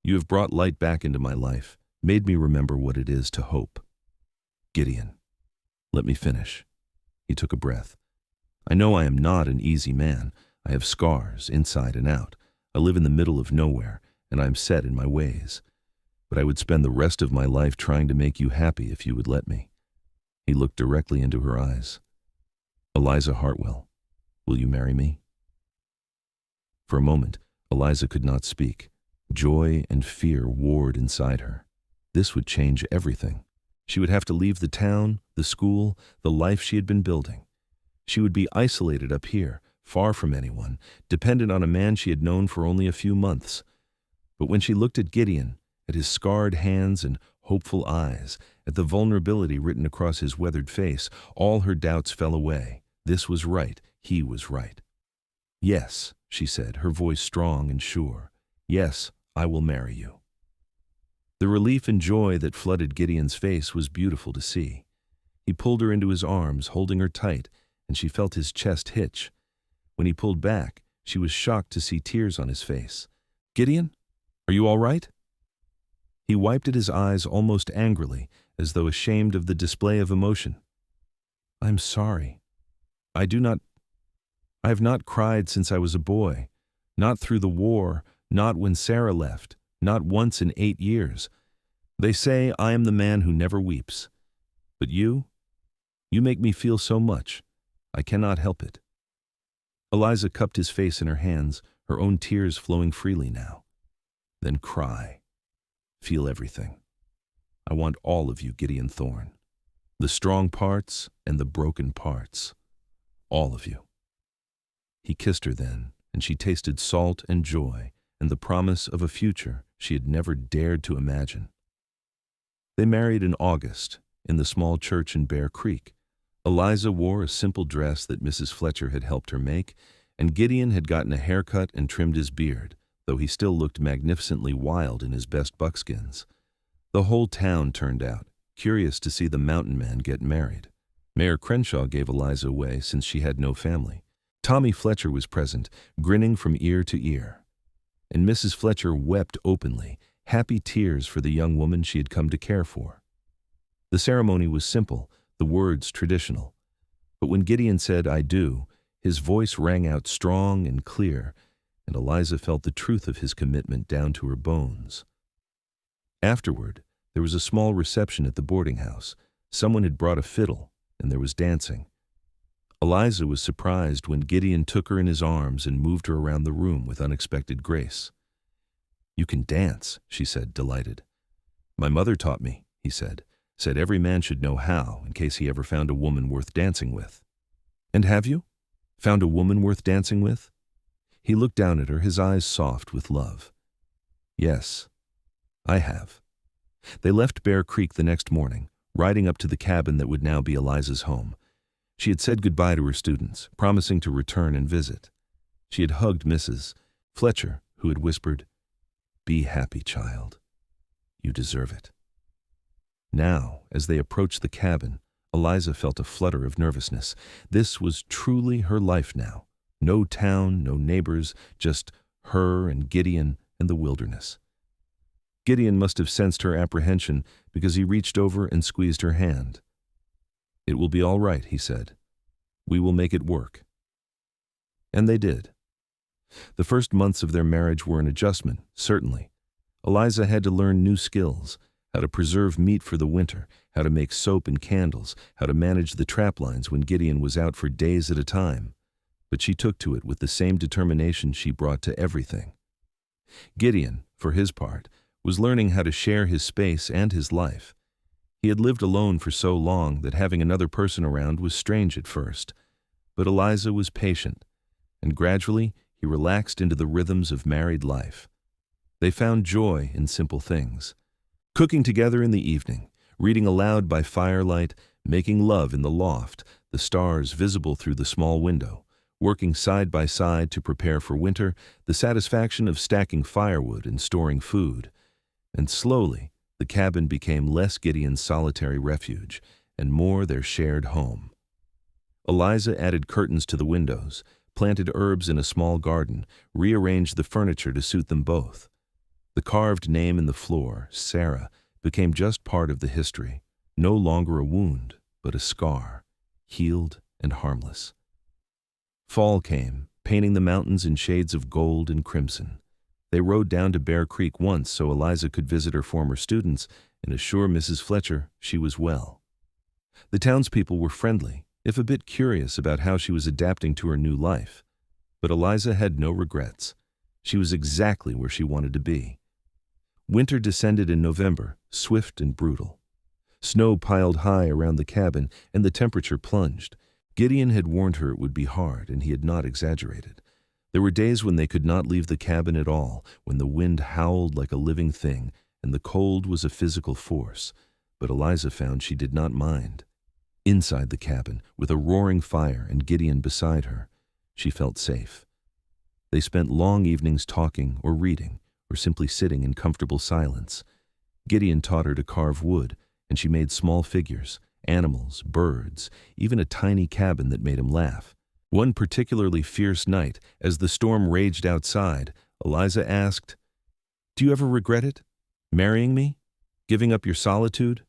You have brought light back into my life, made me remember what it is to hope." "Gideon, let me finish." He took a breath. "I know I am not an easy man. I have scars, inside and out. I live in the middle of nowhere, and I am set in my ways. But I would spend the rest of my life trying to make you happy if you would let me." He looked directly into her eyes. "Eliza Hartwell, will you marry me?" For a moment, Eliza could not speak. Joy and fear warred inside her. This would change everything. She would have to leave the town, the school, the life she had been building. She would be isolated up here, far from anyone, dependent on a man she had known for only a few months. But when she looked at Gideon, at his scarred hands and hopeful eyes, at the vulnerability written across his weathered face, all her doubts fell away. This was right. He was right. "Yes," she said, her voice strong and sure. "Yes, I will marry you." The relief and joy that flooded Gideon's face was beautiful to see. He pulled her into his arms, holding her tight, and she felt his chest hitch. When he pulled back, she was shocked to see tears on his face. "Gideon, are you all right?" He wiped at his eyes almost angrily, as though ashamed of the display of emotion. "I'm sorry. I have not cried since I was a boy, not through the war, not when Sarah left, not once in 8 years. They say I am the man who never weeps. But you make me feel so much. I cannot help it." Eliza cupped his face in her hands, her own tears flowing freely now. "Then cry. Feel everything. I want all of you, Gideon Thorne. The strong parts and the broken parts. All of you." He kissed her then, and she tasted salt and joy and the promise of a future she had never dared to imagine. They married in August, in the small church in Bear Creek. Eliza wore a simple dress that Mrs. Fletcher had helped her make, and Gideon had gotten a haircut and trimmed his beard, though he still looked magnificently wild in his best buckskins. The whole town turned out, curious to see the mountain man get married. Mayor Crenshaw gave Eliza away since she had no family. Tommy Fletcher was present, grinning from ear to ear. And Mrs. Fletcher wept openly, happy tears for the young woman she had come to care for. The ceremony was simple, the words traditional. But when Gideon said, "I do," his voice rang out strong and clear, and Eliza felt the truth of his commitment down to her bones. Afterward, there was a small reception at the boarding house. Someone had brought a fiddle, and there was dancing. Eliza was surprised when Gideon took her in his arms and moved her around the room with unexpected grace. "You can dance," she said, delighted. "My mother taught me," he said every man should know how in case he ever found a woman worth dancing with. "And have you? Found a woman worth dancing with?" He looked down at her, his eyes soft with love. "Yes, I have." They left Bear Creek the next morning, riding up to the cabin that would now be Eliza's home. She had said goodbye to her students, promising to return and visit. She had hugged Mrs. Fletcher, who had whispered, "Be happy, child. You deserve it." Now, as they approached the cabin, Eliza felt a flutter of nervousness. This was truly her life now. No town, no neighbors, just her and Gideon and the wilderness. Gideon must have sensed her apprehension because he reached over and squeezed her hand. "It will be all right," he said. "We will make it work." And they did. The first months of their marriage were an adjustment, certainly. Eliza had to learn new skills: how to preserve meat for the winter, how to make soap and candles, how to manage the trap lines when Gideon was out for days at a time. But she took to it with the same determination she brought to everything. Gideon, for his part, was learning how to share his space and his life. He had lived alone for so long that having another person around was strange at first. But Eliza was patient, and gradually he relaxed into the rhythms of married life. They found joy in simple things: cooking together in the evening, reading aloud by firelight, making love in the loft, the stars visible through the small window, working side by side to prepare for winter, the satisfaction of stacking firewood and storing food. And slowly, the cabin became less Gideon's solitary refuge and more their shared home. Eliza added curtains to the windows, planted herbs in a small garden, rearranged the furniture to suit them both. The carved name in the floor, Sarah, became just part of the history, no longer a wound, but a scar, healed and harmless. Fall came, painting the mountains in shades of gold and crimson. They rode down to Bear Creek once so Eliza could visit her former students and assure Mrs. Fletcher she was well. The townspeople were friendly, if a bit curious about how she was adapting to her new life. But Eliza had no regrets. She was exactly where she wanted to be. Winter descended in November, swift and brutal. Snow piled high around the cabin, and the temperature plunged. Gideon had warned her it would be hard, and he had not exaggerated. There were days when they could not leave the cabin at all, when the wind howled like a living thing, and the cold was a physical force. But Eliza found she did not mind. Inside the cabin, with a roaring fire and Gideon beside her, she felt safe. They spent long evenings talking or reading, or simply sitting in comfortable silence. Gideon taught her to carve wood, and she made small figures, animals, birds, even a tiny cabin that made him laugh. One particularly fierce night, as the storm raged outside, Eliza asked, "Do you ever regret it? Marrying me? Giving up your solitude?"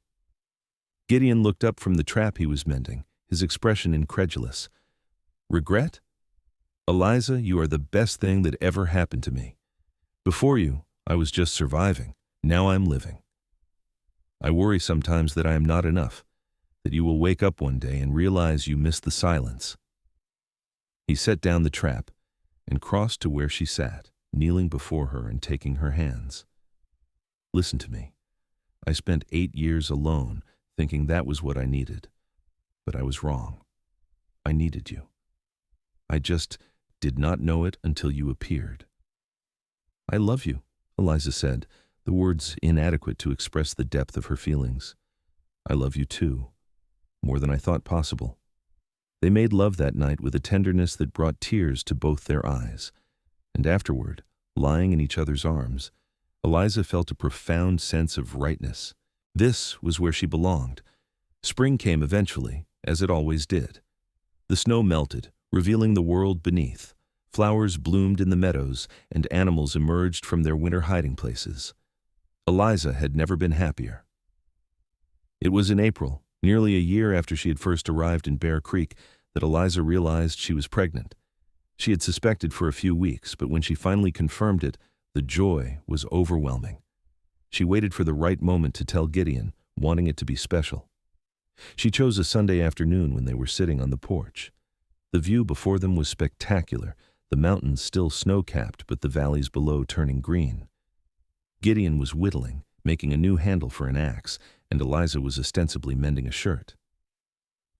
Gideon looked up from the trap he was mending, his expression incredulous. "Regret? Eliza, you are the best thing that ever happened to me. Before you, I was just surviving. Now I'm living. I worry sometimes that I am not enough, that you will wake up one day and realize you missed the silence." He set down the trap and crossed to where she sat, kneeling before her and taking her hands. "Listen to me. I spent 8 years alone, thinking that was what I needed. But I was wrong. I needed you. I just did not know it until you appeared." "I love you," Eliza said, the words inadequate to express the depth of her feelings. "I love you too, more than I thought possible." They made love that night with a tenderness that brought tears to both their eyes. And afterward, lying in each other's arms, Eliza felt a profound sense of rightness. This was where she belonged. Spring came eventually, as it always did. The snow melted, revealing the world beneath. Flowers bloomed in the meadows, and animals emerged from their winter hiding places. Eliza had never been happier. It was in April, nearly a year after she had first arrived in Bear Creek, that Eliza realized she was pregnant. She had suspected for a few weeks, but when she finally confirmed it, the joy was overwhelming. She waited for the right moment to tell Gideon, wanting it to be special. She chose a Sunday afternoon when they were sitting on the porch. The view before them was spectacular, the mountains still snow-capped but the valleys below turning green. Gideon was whittling, making a new handle for an axe, and Eliza was ostensibly mending a shirt.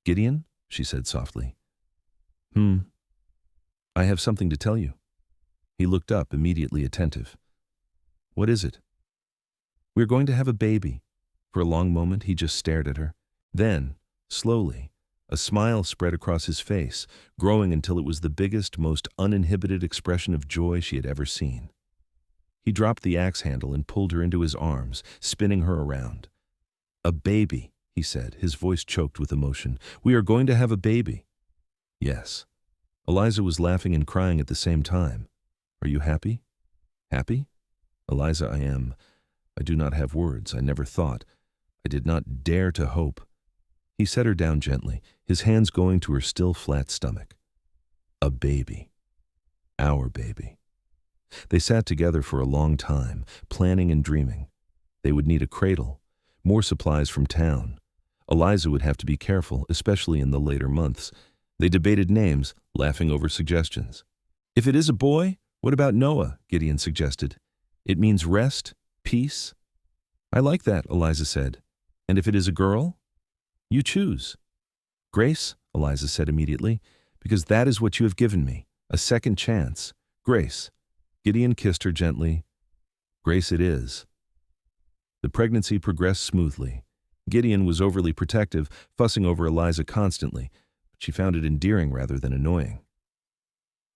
"Gideon?" she said softly. I have something to tell you." He looked up, immediately attentive. "What is it?" "We're going to have a baby." For a long moment he just stared at her. Then, slowly, a smile spread across his face, growing until it was the biggest, most uninhibited expression of joy she had ever seen. He dropped the axe handle and pulled her into his arms, spinning her around. "A baby," he said, his voice choked with emotion. "We are going to have a baby." "Yes." Eliza was laughing and crying at the same time. "Are you happy?" "Happy?" "Eliza, I am. I do not have words. I never thought. I did not dare to hope." He set her down gently, his hands going to her still flat stomach. "A baby. Our baby." They sat together for a long time, planning and dreaming. They would need a cradle, more supplies from town. Eliza would have to be careful, especially in the later months. They debated names, laughing over suggestions. "If it is a boy, what about Noah?" Gideon suggested. "It means rest, peace." "I like that," Eliza said. "And if it is a girl?" "You choose." "Grace," Eliza said immediately, "because that is what you have given me, a second chance. Grace." Gideon kissed her gently. "Grace it is." The pregnancy progressed smoothly. Gideon was overly protective, fussing over Eliza constantly, but she found it endearing rather than annoying.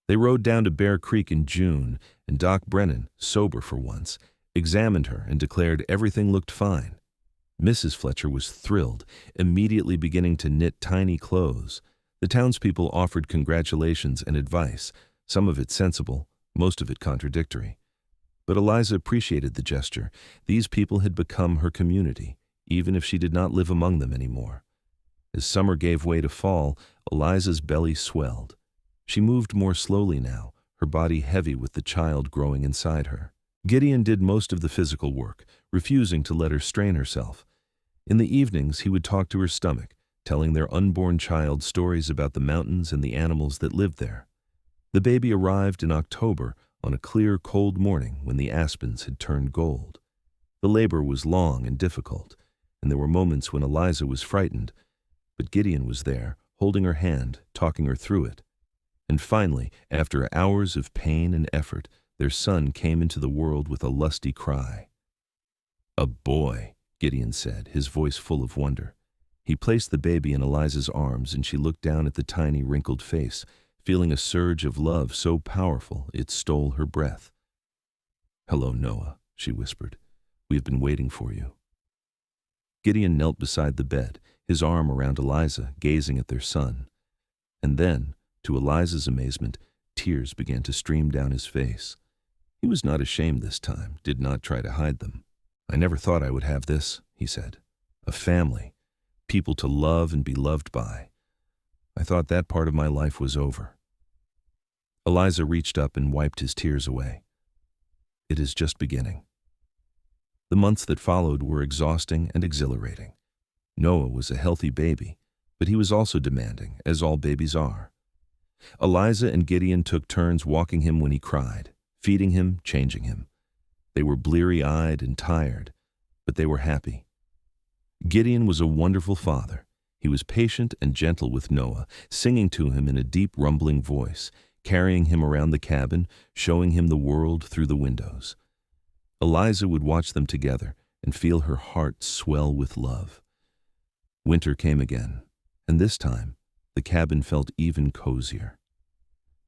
They rode down to Bear Creek in June, and Doc Brennan, sober for once, examined her and declared everything looked fine. Mrs. Fletcher was thrilled, immediately beginning to knit tiny clothes. The townspeople offered congratulations and advice, some of it sensible, most of it contradictory. But Eliza appreciated the gesture. These people had become her community, even if she did not live among them anymore. As summer gave way to fall, Eliza's belly swelled. She moved more slowly now, her body heavy with the child growing inside her. Gideon did most of the physical work, refusing to let her strain herself. In the evenings, he would talk to her stomach, telling their unborn child stories about the mountains and the animals that lived there. The baby arrived in October on a clear, cold morning when the aspens had turned gold. The labor was long and difficult, and there were moments when Eliza was frightened, but Gideon was there, holding her hand, talking her through it. And finally, after hours of pain and effort, their son came into the world with a lusty cry. "A boy," Gideon said, his voice full of wonder. He placed the baby in Eliza's arms, and she looked down at the tiny, wrinkled face, feeling a surge of love so powerful it stole her breath. "Hello, Noah," she whispered. "We have been waiting for you." Gideon knelt beside the bed, his arm around Eliza, gazing at their son. And then, to Eliza's amazement, tears began to stream down his face. He was not ashamed this time, did not try to hide them. "I never thought I would have this," he said. "A family, people to love and be loved by. I thought that part of my life was over." Eliza reached up and wiped his tears away. "It is just beginning." The months that followed were exhausting and exhilarating. Noah was a healthy baby, but he was also demanding, as all babies are. Eliza and Gideon took turns walking him when he cried, feeding him, changing him. They were bleary-eyed and tired, but they were happy. Gideon was a wonderful father. He was patient and gentle with Noah, singing to him in a deep, rumbling voice, carrying him around the cabin, showing him the world through the windows. Eliza would watch them together and feel her heart swell with love. Winter came again, and this time, the cabin felt even cozier.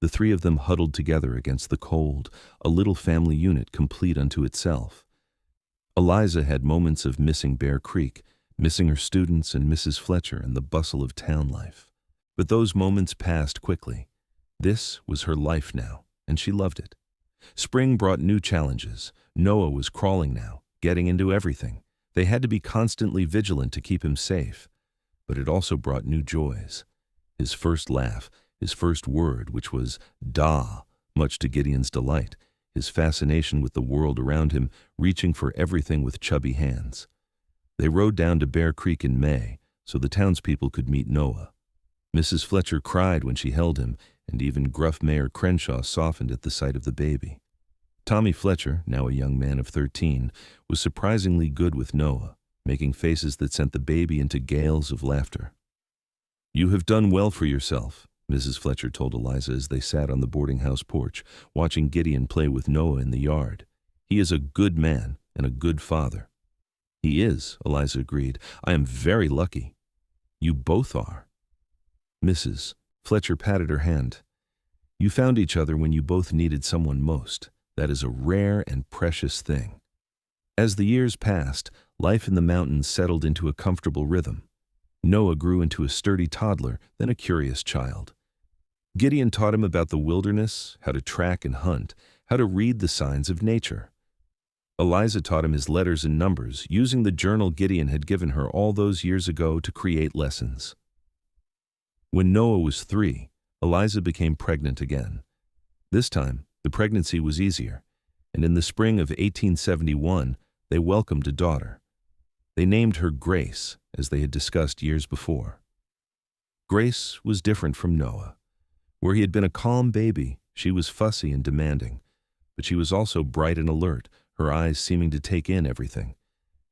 The three of them huddled together against the cold, a little family unit complete unto itself. Eliza had moments of missing Bear Creek, missing her students and Mrs. Fletcher and the bustle of town life. But those moments passed quickly. This was her life now, and she loved it. Spring brought new challenges. Noah was crawling now, getting into everything. They had to be constantly vigilant to keep him safe. But it also brought new joys. His first laugh, his first word, which was "da," much to Gideon's delight, his fascination with the world around him, reaching for everything with chubby hands. They rode down to Bear Creek in May, so the townspeople could meet Noah. Mrs. Fletcher cried when she held him, and even gruff Mayor Crenshaw softened at the sight of the baby. Tommy Fletcher, now a young man of 13, was surprisingly good with Noah, making faces that sent the baby into gales of laughter. "You have done well for yourself," Mrs. Fletcher told Eliza as they sat on the boarding house porch, watching Gideon play with Noah in the yard. "He is a good man and a good father." "He is," Eliza agreed. "I am very lucky." "You both are." Mrs. Fletcher patted her hand. "You found each other when you both needed someone most. That is a rare and precious thing." As the years passed, life in the mountains settled into a comfortable rhythm. Noah grew into a sturdy toddler, then a curious child. Gideon taught him about the wilderness, how to track and hunt, how to read the signs of nature. Eliza taught him his letters and numbers, using the journal Gideon had given her all those years ago to create lessons. When Noah was 3, Eliza became pregnant again. This time, the pregnancy was easier, and in the spring of 1871, they welcomed a daughter. They named her Grace, as they had discussed years before. Grace was different from Noah. Where he had been a calm baby, she was fussy and demanding, but she was also bright and alert, her eyes seeming to take in everything.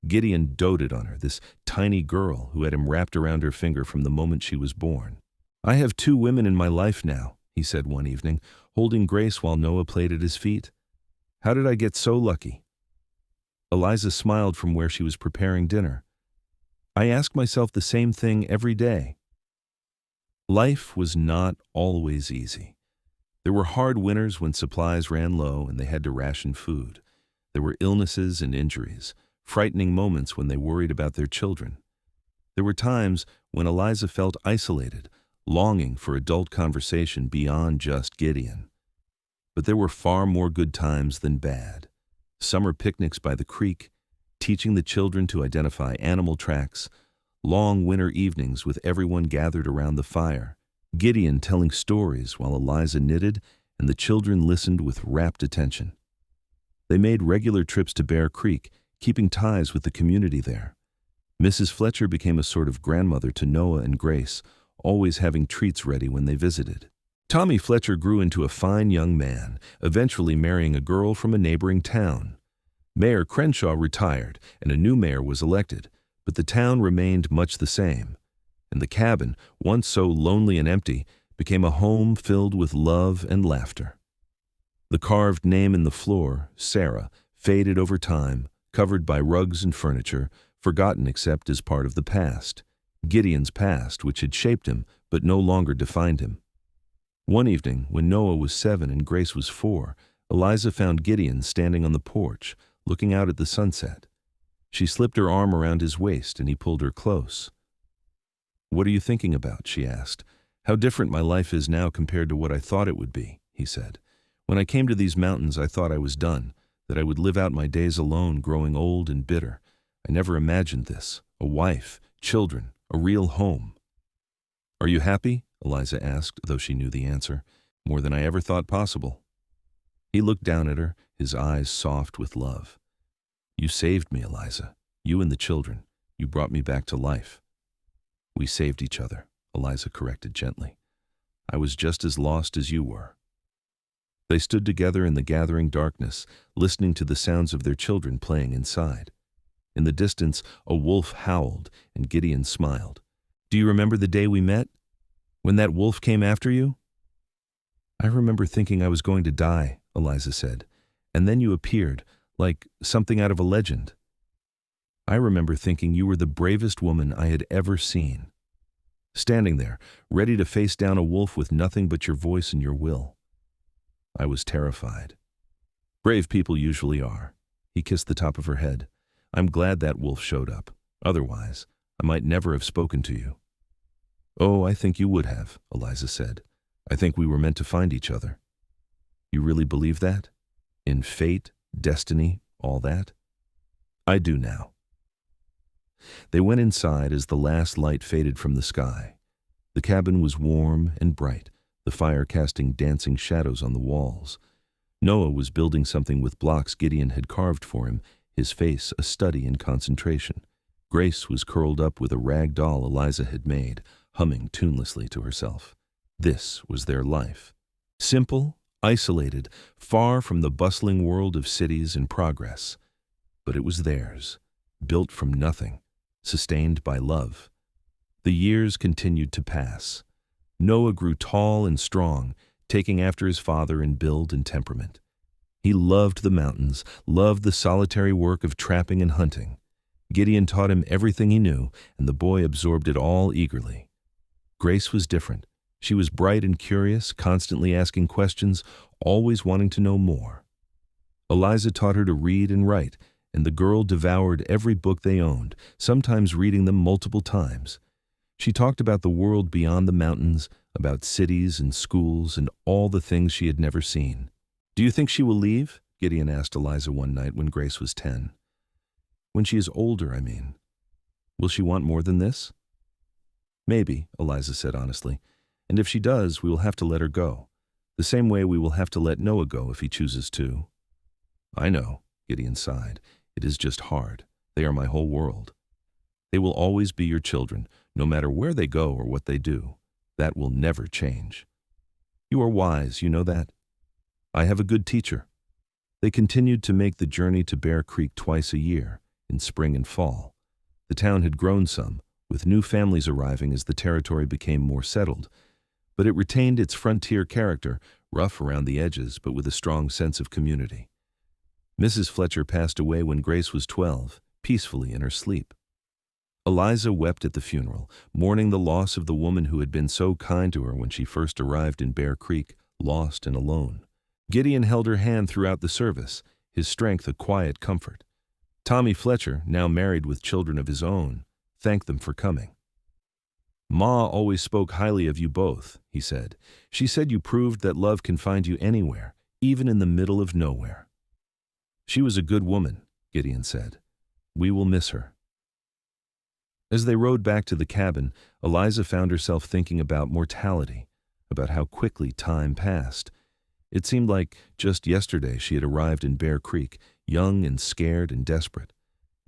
Gideon doted on her, this tiny girl who had him wrapped around her finger from the moment she was born. "I have 2 women in my life now," he said one evening, holding Grace while Noah played at his feet. "How did I get so lucky?" Eliza smiled from where she was preparing dinner. "I ask myself the same thing every day." Life was not always easy. There were hard winters when supplies ran low and they had to ration food. There were illnesses and injuries, frightening moments when they worried about their children. There were times when Eliza felt isolated, longing for adult conversation beyond just Gideon. But there were far more good times than bad. Summer picnics by the creek, teaching the children to identify animal tracks, long winter evenings with everyone gathered around the fire, Gideon telling stories while Eliza knitted, and the children listened with rapt attention. They made regular trips to Bear Creek, keeping ties with the community there. Mrs. Fletcher became a sort of grandmother to Noah and Grace, always having treats ready when they visited. Tommy Fletcher grew into a fine young man, eventually marrying a girl from a neighboring town. Mayor Crenshaw retired, and a new mayor was elected, but the town remained much the same. And the cabin, once so lonely and empty, became a home filled with love and laughter. The carved name in the floor, Sarah, faded over time, covered by rugs and furniture, forgotten except as part of the past. Gideon's past, which had shaped him, but no longer defined him. One evening, when Noah was 7 and Grace was 4, Eliza found Gideon standing on the porch, looking out at the sunset. She slipped her arm around his waist and he pulled her close. "What are you thinking about?" she asked. "How different my life is now compared to what I thought it would be," he said. "When I came to these mountains, I thought I was done, that I would live out my days alone, growing old and bitter. I never imagined this, a wife, children, a real home." "Are you happy?" Eliza asked, though she knew the answer. "More than I ever thought possible." He looked down at her, his eyes soft with love. "You saved me, Eliza. You and the children. You brought me back to life." "We saved each other," Eliza corrected gently. "I was just as lost as you were." They stood together in the gathering darkness, listening to the sounds of their children playing inside. In the distance, a wolf howled, and Gideon smiled. "Do you remember the day we met? When that wolf came after you?" "I remember thinking I was going to die," Eliza said, "and then you appeared, like something out of a legend. I remember thinking you were the bravest woman I had ever seen. Standing there, ready to face down a wolf with nothing but your voice and your will. I was terrified. Brave people usually are." He kissed the top of her head. "I'm glad that wolf showed up. Otherwise, I might never have spoken to you." "Oh, I think you would have," Eliza said. "I think we were meant to find each other." "You really believe that? In fate, destiny, all that?" "I do now." They went inside as the last light faded from the sky. The cabin was warm and bright, the fire casting dancing shadows on the walls. Noah was building something with blocks Gideon had carved for him, his face a study in concentration. Grace was curled up with a rag doll Eliza had made, humming tunelessly to herself. This was their life. Simple, isolated, far from the bustling world of cities and progress. But it was theirs, built from nothing, sustained by love. The years continued to pass. Noah grew tall and strong, taking after his father in build and temperament. He loved the mountains, loved the solitary work of trapping and hunting. Gideon taught him everything he knew, and the boy absorbed it all eagerly. Grace was different. She was bright and curious, constantly asking questions, always wanting to know more. Eliza taught her to read and write, and the girl devoured every book they owned, sometimes reading them multiple times. She talked about the world beyond the mountains, about cities and schools and all the things she had never seen. "Do you think she will leave?" Gideon asked Eliza one night when Grace was 10. "When she is older, I mean. Will she want more than this?" "Maybe," Eliza said honestly. "And if she does, we will have to let her go. The same way we will have to let Noah go if he chooses to." "I know," Gideon sighed. "It is just hard. They are my whole world. They will always be your children, no matter where they go or what they do. That will never change. You are wise, you know that. I have a good teacher." They continued to make the journey to Bear Creek twice a year, in spring and fall. The town had grown some, with new families arriving as the territory became more settled, but it retained its frontier character, rough around the edges but with a strong sense of community. Mrs. Fletcher passed away when Grace was 12, peacefully in her sleep. Eliza wept at the funeral, mourning the loss of the woman who had been so kind to her when she first arrived in Bear Creek, lost and alone. Gideon held her hand throughout the service, his strength a quiet comfort. Tommy Fletcher, now married with children of his own, thanked them for coming. "Ma always spoke highly of you both," he said. "She said you proved that love can find you anywhere, even in the middle of nowhere." "She was a good woman," Gideon said. "We will miss her." As they rode back to the cabin, Eliza found herself thinking about mortality, about how quickly time passed. It seemed like just yesterday she had arrived in Bear Creek, young and scared and desperate.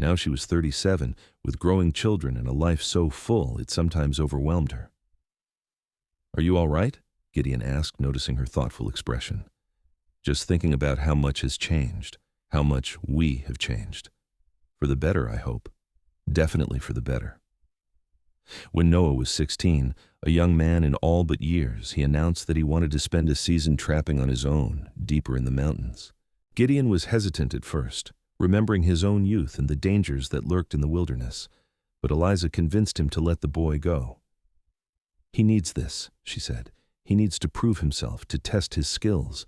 Now she was 37, with growing children and a life so full it sometimes overwhelmed her. "Are you all right?" Gideon asked, noticing her thoughtful expression. "Just thinking about how much has changed, how much we have changed. For the better, I hope. Definitely for the better." When Noah was 16, a young man in all but years, he announced that he wanted to spend a season trapping on his own, deeper in the mountains. Gideon was hesitant at first, remembering his own youth and the dangers that lurked in the wilderness, but Eliza convinced him to let the boy go. "He needs this," she said. "He needs to prove himself, to test his skills.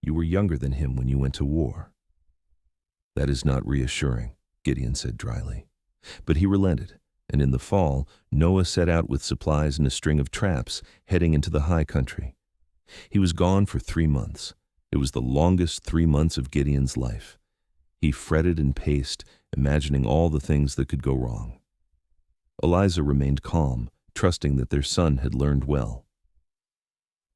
You were younger than him when you went to war." "That is not reassuring," Gideon said dryly. But he relented, and in the fall, Noah set out with supplies and a string of traps, heading into the high country. He was gone for 3 months. It was the longest 3 months of Gideon's life. He fretted and paced, imagining all the things that could go wrong. Eliza remained calm, trusting that their son had learned well.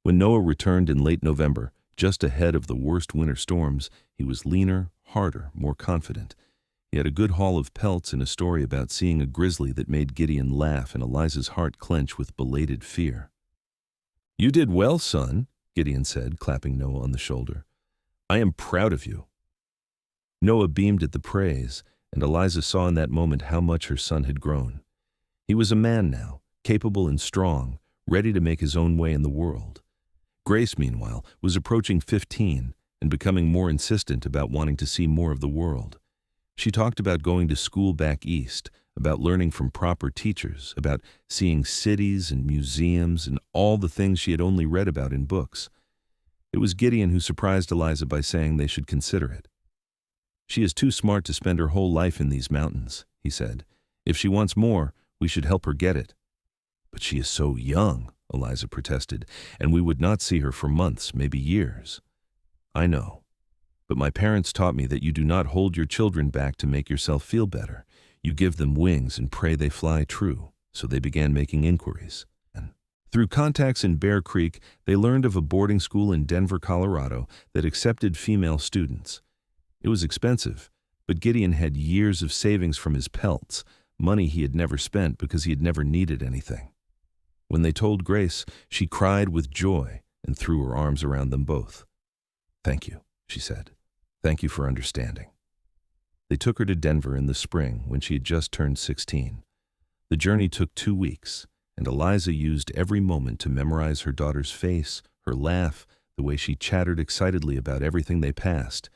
When Noah returned in late November, just ahead of the worst winter storms, he was leaner, harder, more confident. He had a good haul of pelts and a story about seeing a grizzly that made Gideon laugh and Eliza's heart clench with belated fear. "You did well, son," Gideon said, clapping Noah on the shoulder. "I am proud of you." Noah beamed at the praise, and Eliza saw in that moment how much her son had grown. He was a man now, capable and strong, ready to make his own way in the world. Grace, meanwhile, was approaching 15 and becoming more insistent about wanting to see more of the world. She talked about going to school back east, about learning from proper teachers, about seeing cities and museums and all the things she had only read about in books. It was Gideon who surprised Eliza by saying they should consider it. "She is too smart to spend her whole life in these mountains," he said. "If she wants more, we should help her get it." "But she is so young," Eliza protested, "and we would not see her for months, maybe years." "I know. But my parents taught me that you do not hold your children back to make yourself feel better. You give them wings and pray they fly true." So they began making inquiries. Through contacts in Bear Creek, they learned of a boarding school in Denver, Colorado that accepted female students. It was expensive, but Gideon had years of savings from his pelts, money he had never spent because he had never needed anything. When they told Grace, she cried with joy and threw her arms around them both. "Thank you," she said. "Thank you for understanding." They took her to Denver in the spring when she had just turned 16. The journey took 2 weeks, and Eliza used every moment to memorize her daughter's face, her laugh, the way she chattered excitedly about everything they passed.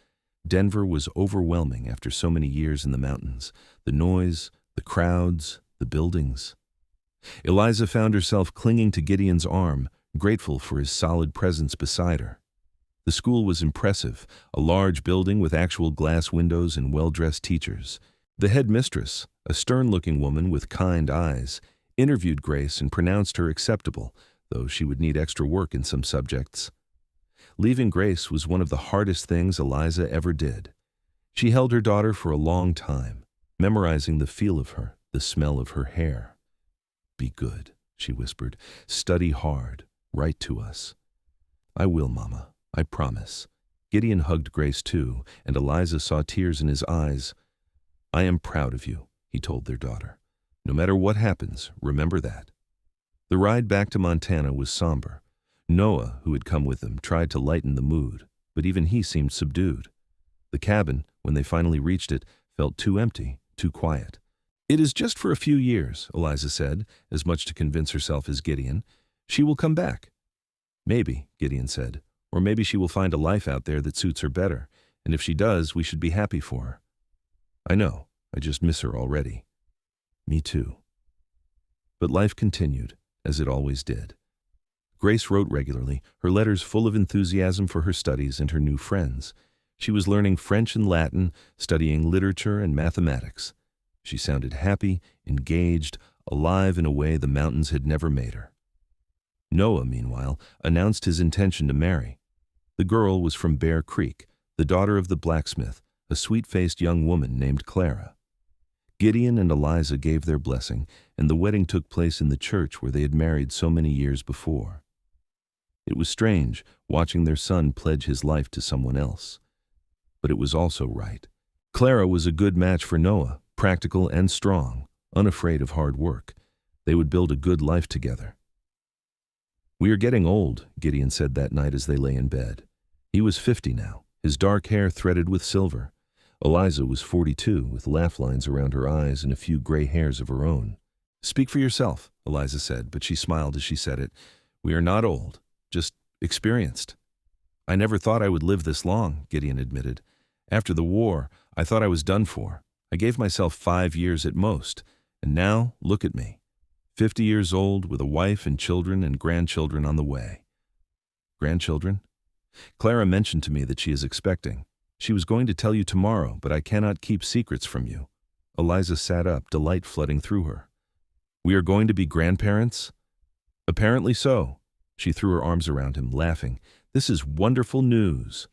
Denver was overwhelming after so many years in the mountains. The noise, the crowds, the buildings. Eliza found herself clinging to Gideon's arm, grateful for his solid presence beside her. The school was impressive, a large building with actual glass windows and well-dressed teachers. The headmistress, a stern-looking woman with kind eyes, interviewed Grace and pronounced her acceptable, though she would need extra work in some subjects. Leaving Grace was one of the hardest things Eliza ever did. She held her daughter for a long time, memorizing the feel of her, the smell of her hair. "Be good," she whispered. "Study hard. Write to us." "I will, Mama. I promise." Gideon hugged Grace too, and Eliza saw tears in his eyes. "I am proud of you," he told their daughter. "No matter what happens, remember that." The ride back to Montana was somber. Noah, who had come with them, tried to lighten the mood, but even he seemed subdued. The cabin, when they finally reached it, felt too empty, too quiet. "It is just for a few years," Eliza said, as much to convince herself as Gideon. "She will come back." "Maybe," Gideon said, "or maybe she will find a life out there that suits her better, and if she does, we should be happy for her." "I know, I just miss her already." "Me too." But life continued, as it always did. Grace wrote regularly, her letters full of enthusiasm for her studies and her new friends. She was learning French and Latin, studying literature and mathematics. She sounded happy, engaged, alive in a way the mountains had never made her. Noah, meanwhile, announced his intention to marry. The girl was from Bear Creek, the daughter of the blacksmith, a sweet-faced young woman named Clara. Gideon and Eliza gave their blessing, and the wedding took place in the church where they had married so many years before. It was strange, watching their son pledge his life to someone else. But it was also right. Clara was a good match for Noah, practical and strong, unafraid of hard work. They would build a good life together. "We are getting old," Gideon said that night as they lay in bed. He was 50 now, his dark hair threaded with silver. Eliza was 42, with laugh lines around her eyes and a few gray hairs of her own. "Speak for yourself," Eliza said, but she smiled as she said it. "We are not old, just experienced." "I never thought I would live this long," Gideon admitted. "After the war, I thought I was done for. I gave myself 5 years at most, and now, look at me. 50 years old, with a wife and children and grandchildren on the way." "Grandchildren?" "Clara mentioned to me that she is expecting. She was going to tell you tomorrow, but I cannot keep secrets from you." Eliza sat up, delight flooding through her. "We are going to be grandparents?" "Apparently so." She threw her arms around him, laughing. "This is wonderful news."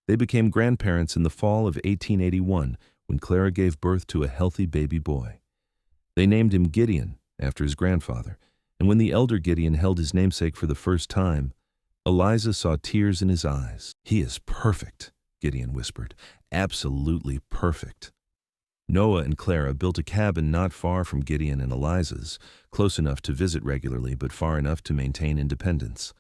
They became grandparents in the fall of 1881, when Clara gave birth to a healthy baby boy. They named him Gideon, after his grandfather, and when the elder Gideon held his namesake for the first time, Eliza saw tears in his eyes. "He is perfect," Gideon whispered. "Absolutely perfect." Noah and Clara built a cabin not far from Gideon and Eliza's, close enough to visit regularly but far enough to maintain independence.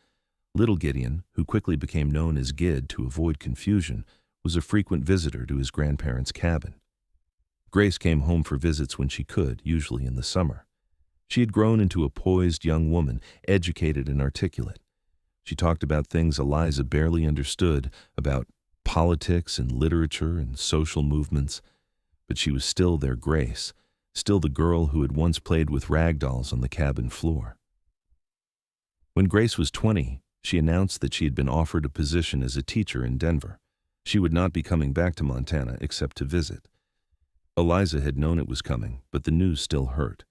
Little Gideon, who quickly became known as Gid to avoid confusion, was a frequent visitor to his grandparents' cabin. Grace came home for visits when she could, usually in the summer. She had grown into a poised young woman, educated and articulate. She talked about things Eliza barely understood, about politics and literature and social movements, but she was still their Grace, still the girl who had once played with rag dolls on the cabin floor. When Grace was 20, she announced that she had been offered a position as a teacher in Denver. She would not be coming back to Montana except to visit. Eliza had known it was coming, but the news still hurt.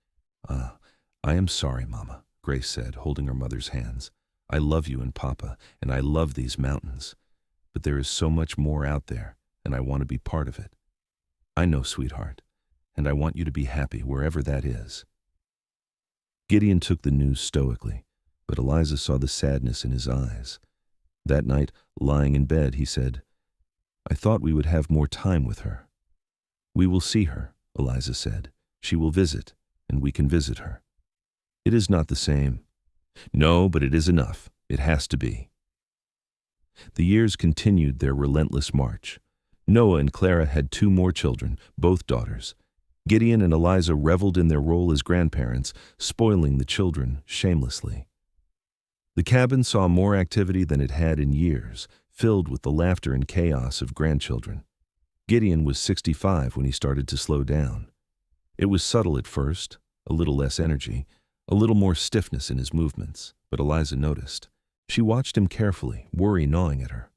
"I am sorry, Mama," Grace said, holding her mother's hands. "I love you and Papa, and I love these mountains. But there is so much more out there, and I want to be part of it. I know, sweetheart, and I want you to be happy wherever that is." Gideon took the news stoically, but Eliza saw the sadness in his eyes. That night, lying in bed, he said, "I thought we would have more time with her." "We will see her," Eliza said. "She will visit, and we can visit her." It is not the same. No, but it is enough. It has to be. The years continued their relentless march. Noah and Clara had 2 more children, both daughters. Gideon and Eliza reveled in their role as grandparents, spoiling the children shamelessly. The cabin saw more activity than it had in years, filled with the laughter and chaos of grandchildren. Gideon was 65 when he started to slow down. It was subtle at first, a little less energy, a little more stiffness in his movements, but Eliza noticed. She watched him carefully, worry gnawing at her.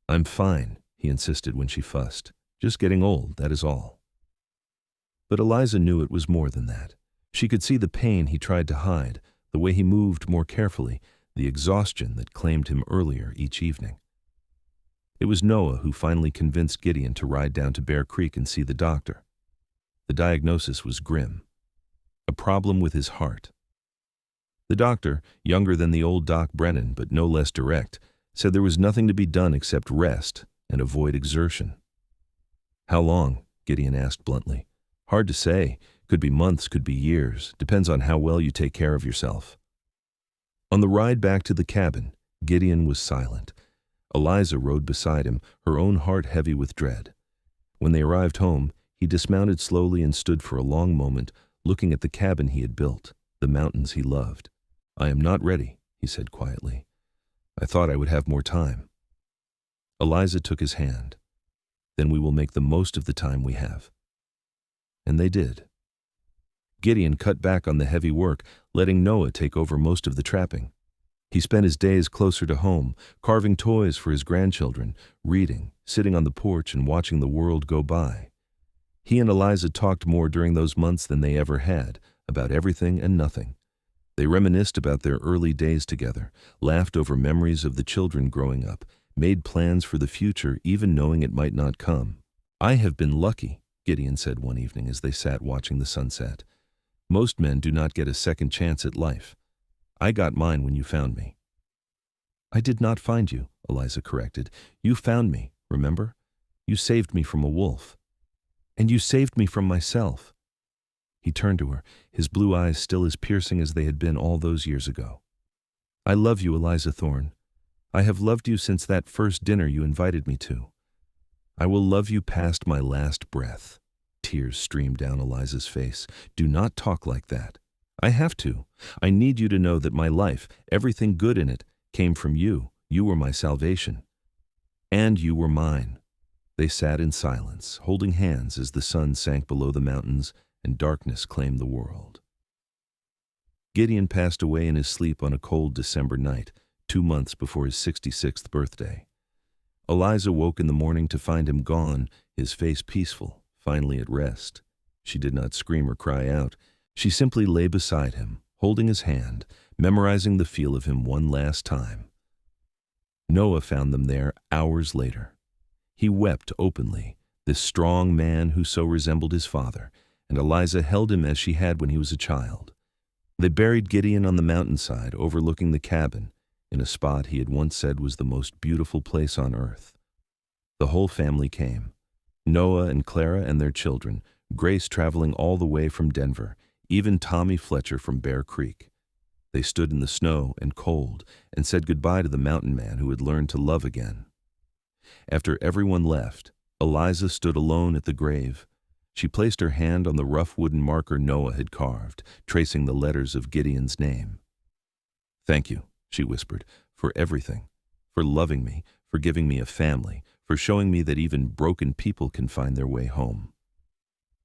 "I'm fine," he insisted when she fussed. "Just getting old, that is all." But Eliza knew it was more than that. She could see the pain he tried to hide, the way he moved more carefully, the exhaustion that claimed him earlier each evening. It was Noah who finally convinced Gideon to ride down to Bear Creek and see the doctor. The diagnosis was grim. A problem with his heart. The doctor, younger than the old Doc Brennan but no less direct, said there was nothing to be done except rest and avoid exertion. "How long?" Gideon asked bluntly. "Hard to say. Could be months, could be years. Depends on how well you take care of yourself." On the ride back to the cabin, Gideon was silent. Eliza rode beside him, her own heart heavy with dread. When they arrived home, he dismounted slowly and stood for a long moment, looking at the cabin he had built, the mountains he loved. "I am not ready," he said quietly. "I thought I would have more time." Eliza took his hand. "Then we will make the most of the time we have." And they did. Gideon cut back on the heavy work, letting Noah take over most of the trapping. He spent his days closer to home, carving toys for his grandchildren, reading, sitting on the porch and watching the world go by. He and Eliza talked more during those months than they ever had, about everything and nothing. They reminisced about their early days together, laughed over memories of the children growing up, made plans for the future even knowing it might not come. "I have been lucky," Gideon said one evening as they sat watching the sunset. "Most men do not get a second chance at life. I got mine when you found me." "I did not find you," Eliza corrected. "You found me, remember? You saved me from a wolf. And you saved me from myself." He turned to her, his blue eyes still as piercing as they had been all those years ago. "I love you, Eliza Thorne. I have loved you since that first dinner you invited me to. I will love you past my last breath." Tears streamed down Eliza's face. "Do not talk like that. I have to. I need you to know that my life, everything good in it, came from you. You were my salvation. And you were mine." They sat in silence, holding hands as the sun sank below the mountains and darkness claimed the world. Gideon passed away in his sleep on a cold December night, 2 months before his 66th birthday. Eliza woke in the morning to find him gone, his face peaceful, finally at rest. She did not scream or cry out. She simply lay beside him, holding his hand, memorizing the feel of him one last time. Noah found them there hours later. He wept openly, this strong man who so resembled his father, and Eliza held him as she had when he was a child. They buried Gideon on the mountainside overlooking the cabin, in a spot he had once said was the most beautiful place on earth. The whole family came. Noah and Clara and their children, Grace traveling all the way from Denver, even Tommy Fletcher from Bear Creek. They stood in the snow and cold and said goodbye to the mountain man who had learned to love again. After everyone left, Eliza stood alone at the grave. She placed her hand on the rough wooden marker Noah had carved, tracing the letters of Gideon's name. "Thank you," she whispered, "for everything, for loving me, for giving me a family, for showing me that even broken people can find their way home."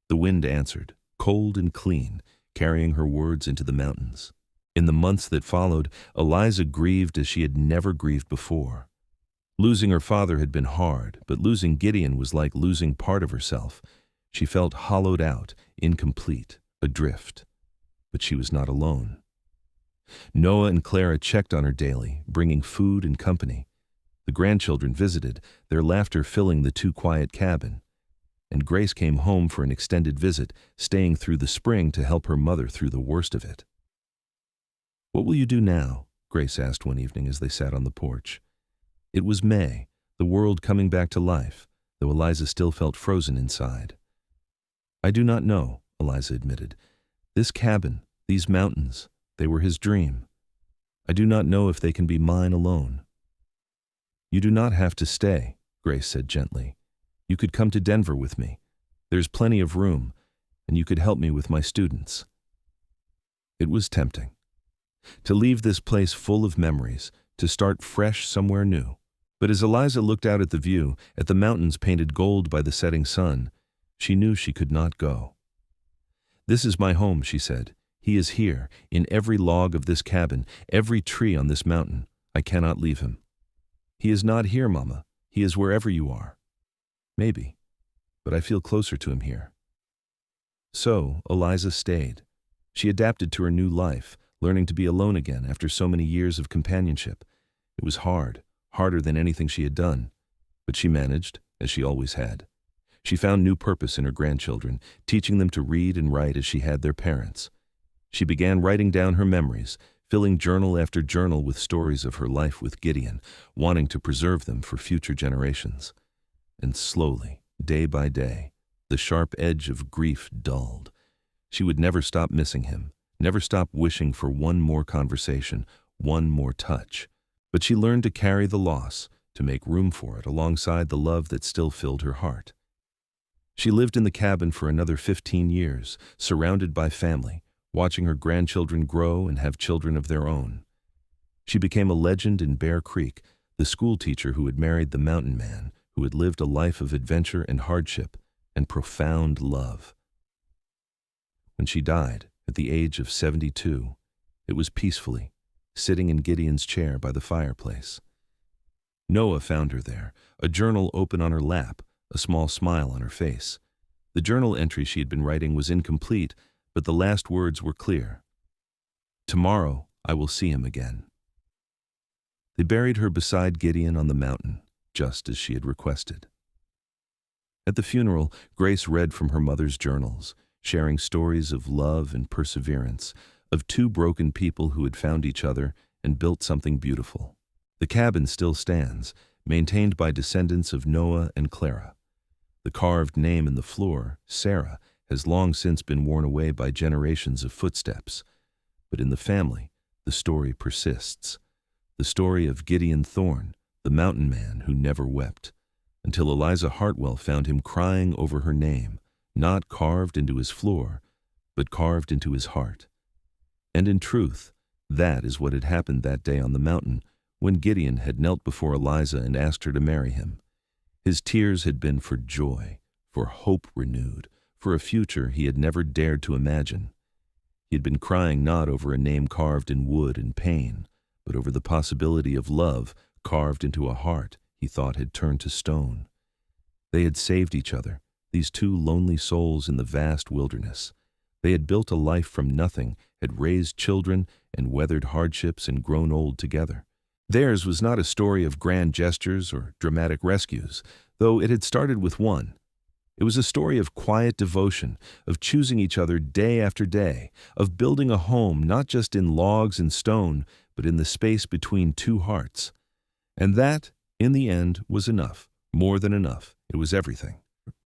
The wind answered, cold and clean, carrying her words into the mountains. In the months that followed, Eliza grieved as she had never grieved before. Losing her father had been hard, but losing Gideon was like losing part of herself. She felt hollowed out, incomplete, adrift. But she was not alone. Noah and Clara checked on her daily, bringing food and company. The grandchildren visited, their laughter filling the too-quiet cabin. And Grace came home for an extended visit, staying through the spring to help her mother through the worst of it. "What will you do now?" Grace asked one evening as they sat on the porch. It was May, the world coming back to life, though Eliza still felt frozen inside. "I do not know," Eliza admitted. "This cabin, These mountains, they were his dream. I do not know if they can be mine alone. You do not have to stay, Grace said gently. You could come to Denver with me. There's plenty of room, and you could help me with my students. It was tempting. To leave this place full of memories, to start fresh somewhere new. But as Eliza looked out at the view, at the mountains painted gold by the setting sun, she knew she could not go. This is my home, she said. He is here, in every log of this cabin, every tree on this mountain. I cannot leave him. He is not here, Mama. He is wherever you are. Maybe, but I feel closer to him here. So, Eliza stayed. She adapted to her new life, learning to be alone again after so many years of companionship. It was hard, harder than anything she had done, but she managed, as she always had. She found new purpose in her grandchildren, teaching them to read and write as she had their parents. She began writing down her memories, filling journal after journal with stories of her life with Gideon, wanting to preserve them for future generations. And slowly, day by day, the sharp edge of grief dulled. She would never stop missing him, never stop wishing for one more conversation, one more touch. But she learned to carry the loss, to make room for it alongside the love that still filled her heart. She lived in the cabin for another 15 years, surrounded by family, watching her grandchildren grow and have children of their own. She became a legend in Bear Creek, the school teacher who had married the mountain man, who had lived a life of adventure and hardship and profound love. When she died, at the age of 72, it was peacefully, sitting in Gideon's chair by the fireplace. Noah found her there, a journal open on her lap, a small smile on her face. The journal entry she had been writing was incomplete, but the last words were clear. Tomorrow I will see him again. They buried her beside Gideon on the mountain, just as she had requested. At the funeral, Grace read from her mother's journals, sharing stories of love and perseverance, of two broken people who had found each other and built something beautiful. The cabin still stands, maintained by descendants of Noah and Clara. The carved name in the floor, Sarah, has long since been worn away by generations of footsteps. But in the family, the story persists. The story of Gideon Thorne, the mountain man who never wept, until Eliza Hartwell found him crying over her name, not carved into his floor, but carved into his heart. And in truth, that is what had happened that day on the mountain when Gideon had knelt before Eliza and asked her to marry him. His tears had been for joy, for hope renewed, for a future he had never dared to imagine. He had been crying not over a name carved in wood and pain, but over the possibility of love carved into a heart he thought had turned to stone. They had saved each other, these two lonely souls in the vast wilderness. They had built a life from nothing, had raised children and weathered hardships and grown old together. Theirs was not a story of grand gestures or dramatic rescues, though it had started with one. It was a story of quiet devotion, of choosing each other day after day, of building a home not just in logs and stone, but in the space between two hearts. And that, in the end, was enough, more than enough. It was everything.